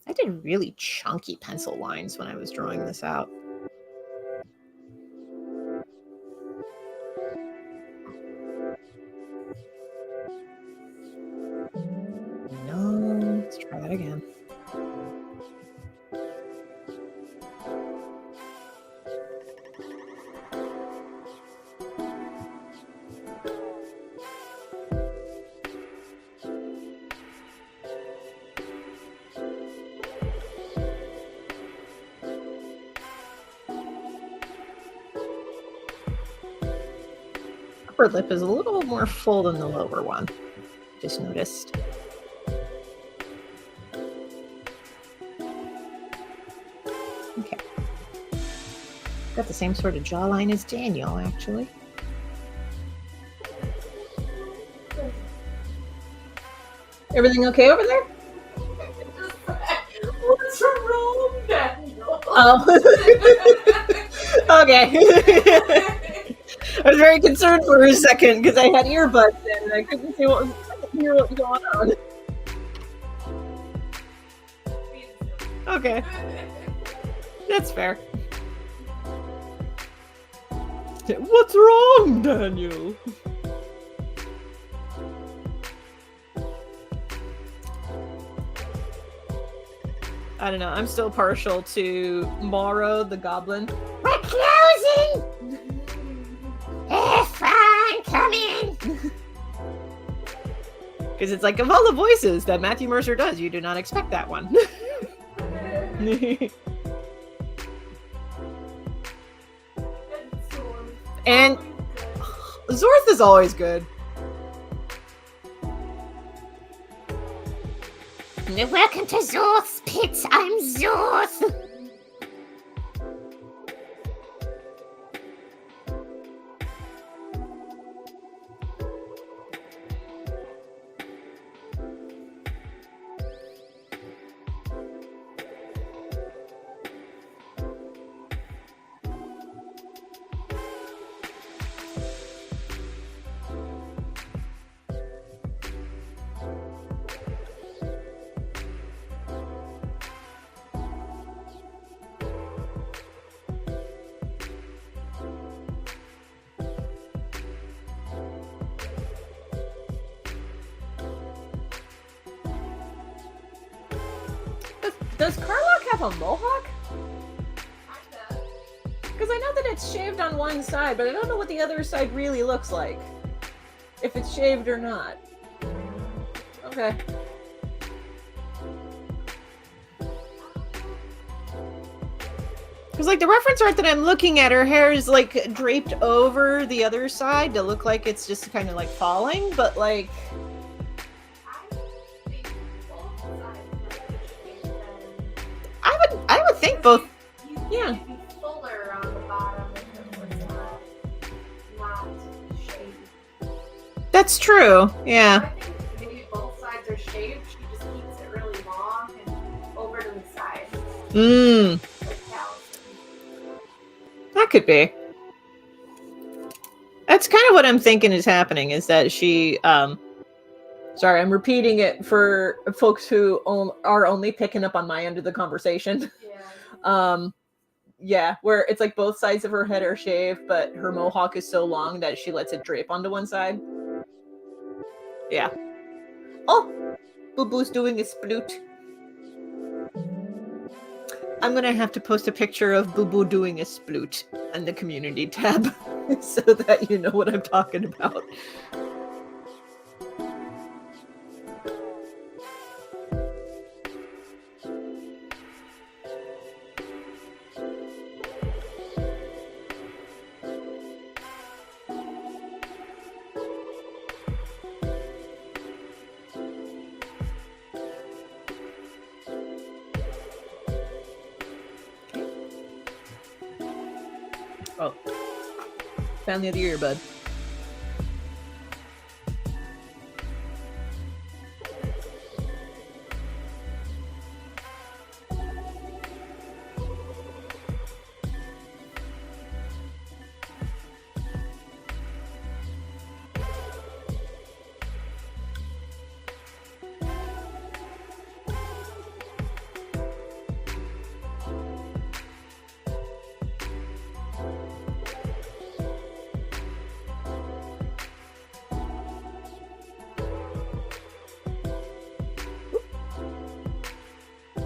I did really chunky pencil lines when I was drawing this out. No, let's try that again. Upper lip is a little more full than the lower one. Just noticed. Okay. Got the same sort of jawline as Daniel, actually. Everything okay over there? What's wrong, Daniel? Oh. Okay. I was very concerned for a second because I had earbuds in and I couldn't hear what was going on. Okay. That's fair. What's wrong, Daniel? I don't know. I'm still partial to Morrow the Goblin. We're closing! It's fine! I'm coming! Because it's like, of all the voices that Matthew Mercer does, you do not expect that one. And Zorth is always good. Welcome to Zorth's pit. I'm Zorth. Does Karlach have a mohawk? Because I know that it's shaved on one side, but I don't know what the other side really looks like. If it's shaved or not. Okay. Because, like, the reference art that I'm looking at, her hair is, like, draped over the other side to look like it's just kind of, like, falling, but, like... I would think both. Yeah. You'd be fuller on the bottom if it was not shaved. That's true. Yeah. I think maybe both sides are shaved. She just keeps it really long and over to the side. Like Allison. That could be. That's kind of what I'm thinking is happening, is that she, sorry, I'm repeating it for folks who are only picking up on my end of the conversation. Yeah. Yeah, where it's like both sides of her head are shaved, but her mohawk is so long that she lets it drape onto one side. Yeah. Oh! Boo Boo's doing a sploot. I'm gonna have to post a picture of Boo Boo doing a sploot on the community tab so that you know what I'm talking about. Oh. Found the other earbud.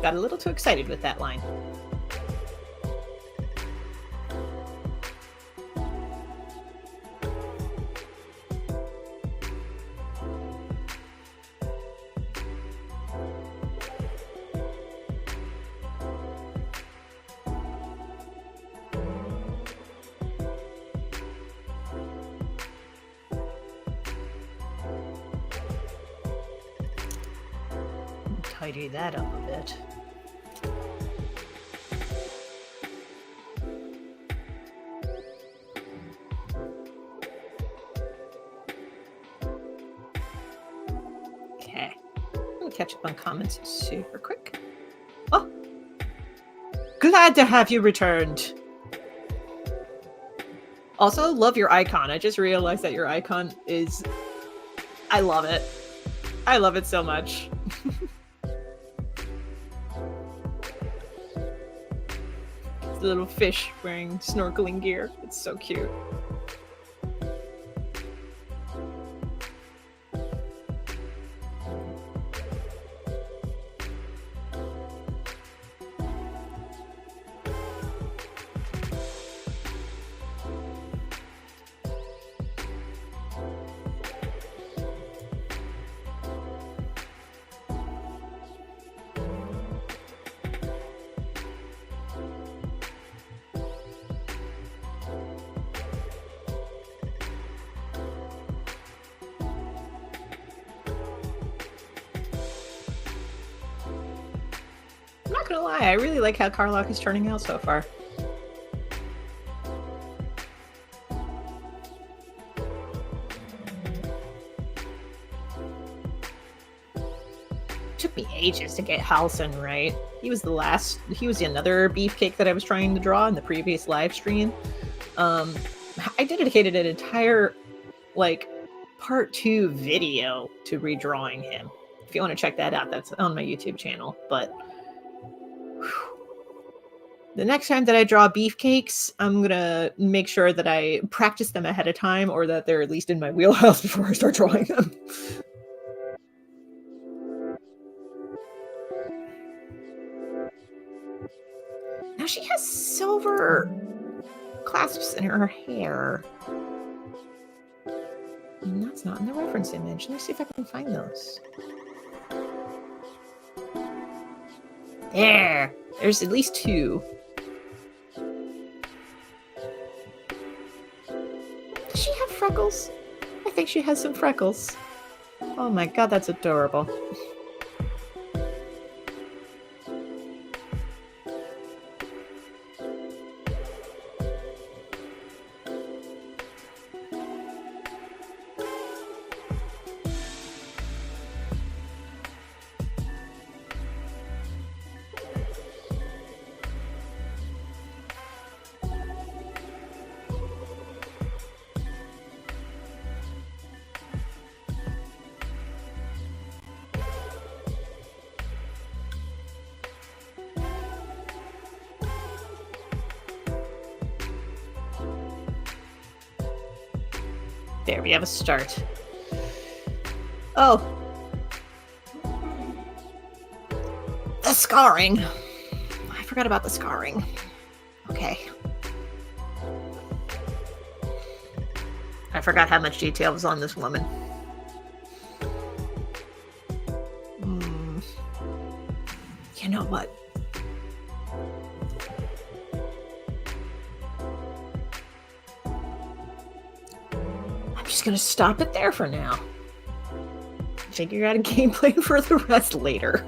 Got a little too excited with that line. Tidy that up a bit. Okay. I'm gonna catch up on comments super quick. Oh! Glad to have you returned. Also, love your icon. I just realized that your icon is... I love it. I love it so much. The little fish wearing snorkeling gear. It's so cute. gonna lie, I really like how Carlock is turning out so far. Took me ages to get Halcyon right. He was the another beefcake that I was trying to draw in the previous live stream. I dedicated an entire part 2 video to redrawing him. If you want to check that out, that's on my YouTube channel. But the next time that I draw beefcakes, I'm gonna make sure that I practice them ahead of time, or that they're at least in my wheelhouse before I start drawing them. Now she has silver clasps in her hair. And that's not in the reference image. Let me see if I can find those. There's at least 2. Does she have freckles? I think she has some freckles. Oh my god, that's adorable. There, we have a start. Oh. The scarring. I forgot about the scarring. Okay. I forgot how much detail was on this woman. You know what? I'm just gonna stop it there for now. Figure out a gameplay for the rest later.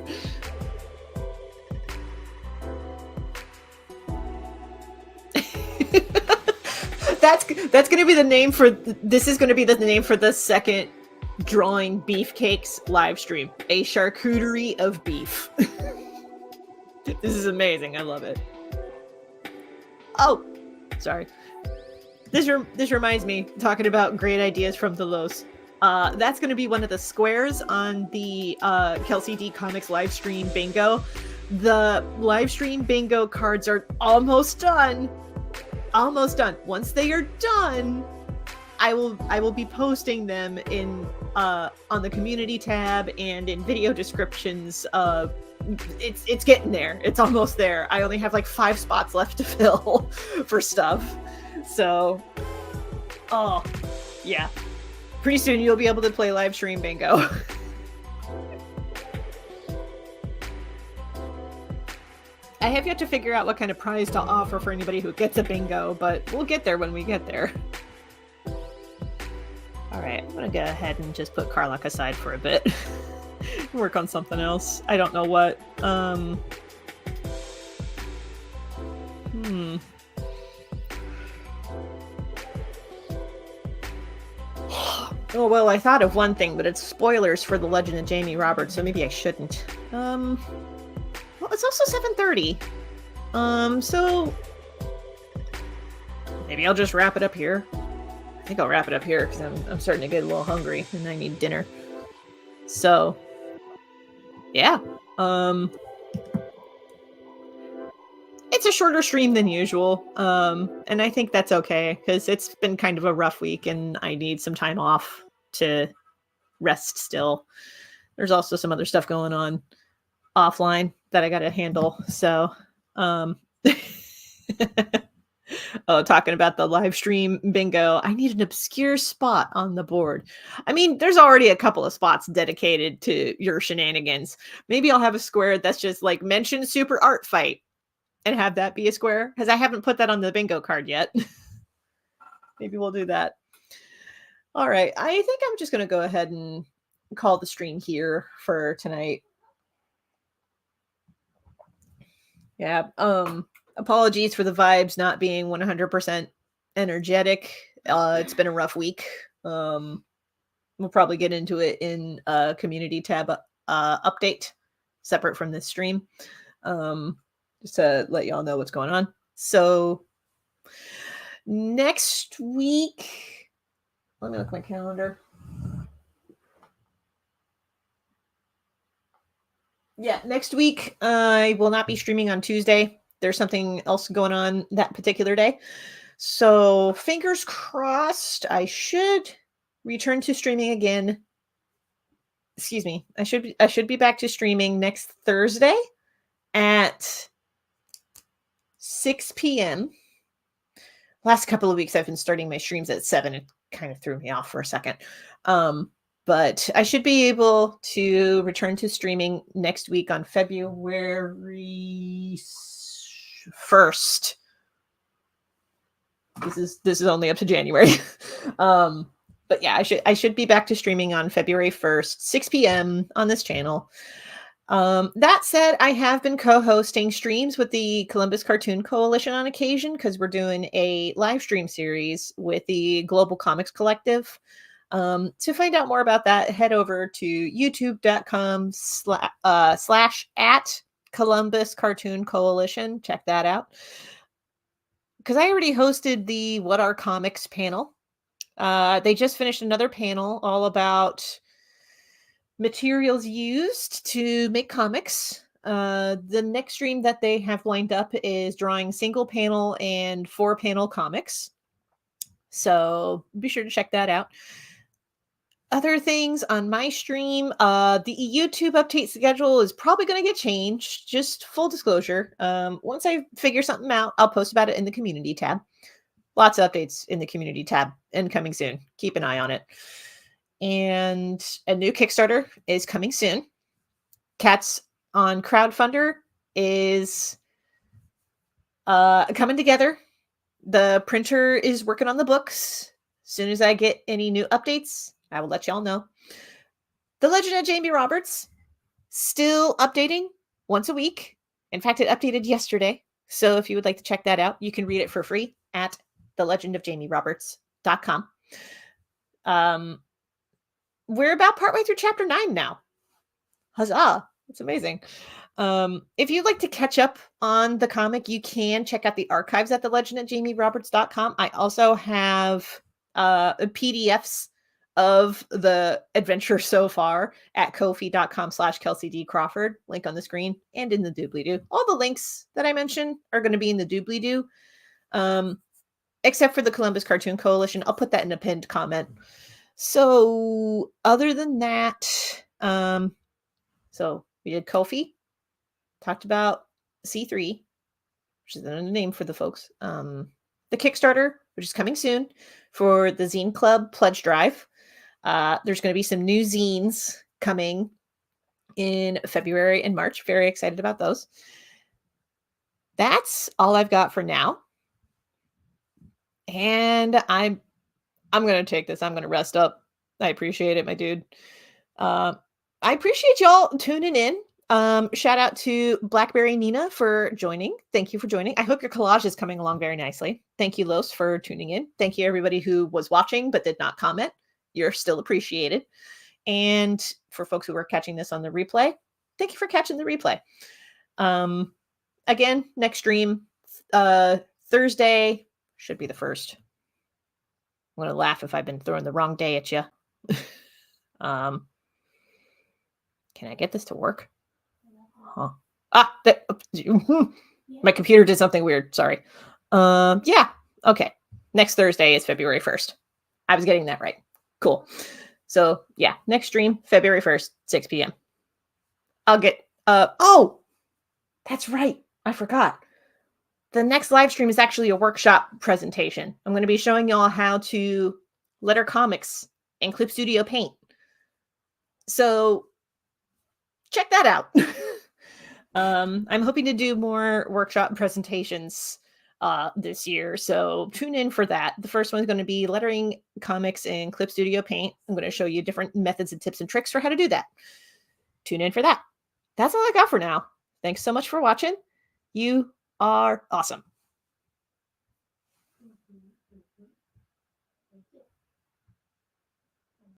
That's gonna be the name for this is gonna be the name for the second drawing beefcakes live stream. A charcuterie of beef. This is amazing. I love it. Oh, sorry. This reminds me, talking about great ideas from the Los. That's going to be one of the squares on the Kelsey D Comics live stream bingo. The live stream bingo cards are almost done. Almost done. Once they are done, I will be posting them in on the community tab and in video descriptions. It's getting there. It's almost there. I only have like 5 spots left to fill for stuff. So, oh, yeah. Pretty soon you'll be able to play live stream bingo. I have yet to figure out what kind of prize to offer for anybody who gets a bingo, but we'll get there when we get there. Alright, I'm gonna go ahead and just put Carlock aside for a bit. Work on something else. I don't know what. Oh, well, I thought of one thing, but it's spoilers for The Legend of Jamie Roberts, so maybe I shouldn't. Well, it's also 7:30. So maybe I'll just wrap it up here. I think I'll wrap it up here because I'm starting to get a little hungry and I need dinner. So, yeah. It's a shorter stream than usual, and I think that's okay because it's been kind of a rough week and I need some time off to rest still. There's also some other stuff going on offline that I got to handle. So, oh, talking about the live stream bingo, I need an obscure spot on the board. I mean, there's already a couple of spots dedicated to your shenanigans. Maybe I'll have a square that's just like mention Super Art Fight and have that be a square because I haven't put that on the bingo card yet. Maybe we'll do that. All right. I think I'm just going to go ahead and call the stream here for tonight. Yeah. Apologies for the vibes not being 100% energetic. It's been a rough week. We'll probably get into it in a community tab update separate from this stream. Just to let y'all know what's going on. So next week, let me look at my calendar. Yeah, next week I will not be streaming on Tuesday. There's something else going on that particular day. So fingers crossed, I should return to streaming again. Excuse me. I should be back to streaming next Thursday at 6 p.m. Last couple of weeks I've been starting my streams at 7. It kind of threw me off for a second. But I should be able to return to streaming next week on February 1st. This is only up to January. But yeah, I should be back to streaming on February 1st, 6 p.m. on this channel. That said, I have been co-hosting streams with the Columbus Cartoon Coalition on occasion because we're doing a live stream series with the Global Comics Collective. To find out more about that, head over to youtube.com/@ Columbus Cartoon Coalition. Check that out. Because I already hosted the What Are Comics panel. They just finished another panel all about materials used to make comics. The next stream that they have lined up is drawing single panel and 4-panel comics. So be sure to check that out. Other things on my stream, the YouTube update schedule is probably going to get changed. Just full disclosure. Once I figure something out, I'll post about it in the community tab. Lots of updates in the community tab and coming soon. Keep an eye on it. And a new Kickstarter is coming soon. Cats on Crowdfunder is coming together. The printer is working on the books. As soon as I get any new updates, I will let y'all know. The Legend of Jamie Roberts, still updating once a week. In fact, it updated yesterday. So if you would like to check that out, you can read it for free at thelegendofjamieroberts.com. We're about partway through chapter 9 now. Huzzah. That's amazing. If you'd like to catch up on the comic, you can check out the archives at thelegendofjamieroberts.com. I also have PDFs of the adventure so far at ko-fi.com/KelseyD Crawford, link on the screen and in the doobly-doo. All the links that I mentioned are going to be in the doobly-doo, except for the Columbus Cartoon Coalition. I'll put that in a pinned comment. So other than that, so we did Ko-fi, talked about C3, which is another name for the folks. The Kickstarter, which is coming soon for the Zine Club Pledge Drive. There's going to be some new zines coming in February and March. Very excited about those. That's all I've got for now. And I'm going to take this. I'm going to rest up. I appreciate it, my dude. I appreciate y'all tuning in. Shout out to Blackberry Nina for joining. Thank you for joining. I hope your collage is coming along very nicely. Thank you, Los, for tuning in. Thank you, everybody who was watching but did not comment. You're still appreciated. And for folks who are catching this on the replay, thank you for catching the replay. Again, next stream, Thursday, should be the 1st. I'm going to laugh if I've been throwing the wrong day at you. Can I get this to work? Huh. My computer did something weird. Sorry. Yeah. Okay. Next Thursday is February 1st. I was getting that right. Cool. So yeah, next stream, February 1st, 6 p.m. I'll get, oh, that's right. I forgot. The next live stream is actually a workshop presentation. I'm going to be showing y'all how to letter comics in Clip Studio Paint. So check that out. I'm hoping to do more workshop presentations this year, so tune in for that. The first one is going to be lettering comics in Clip Studio Paint. I'm going to show you different methods and tips and tricks for how to do that. Tune in for that. That's all I got for now. Thanks so much for watching. You are awesome.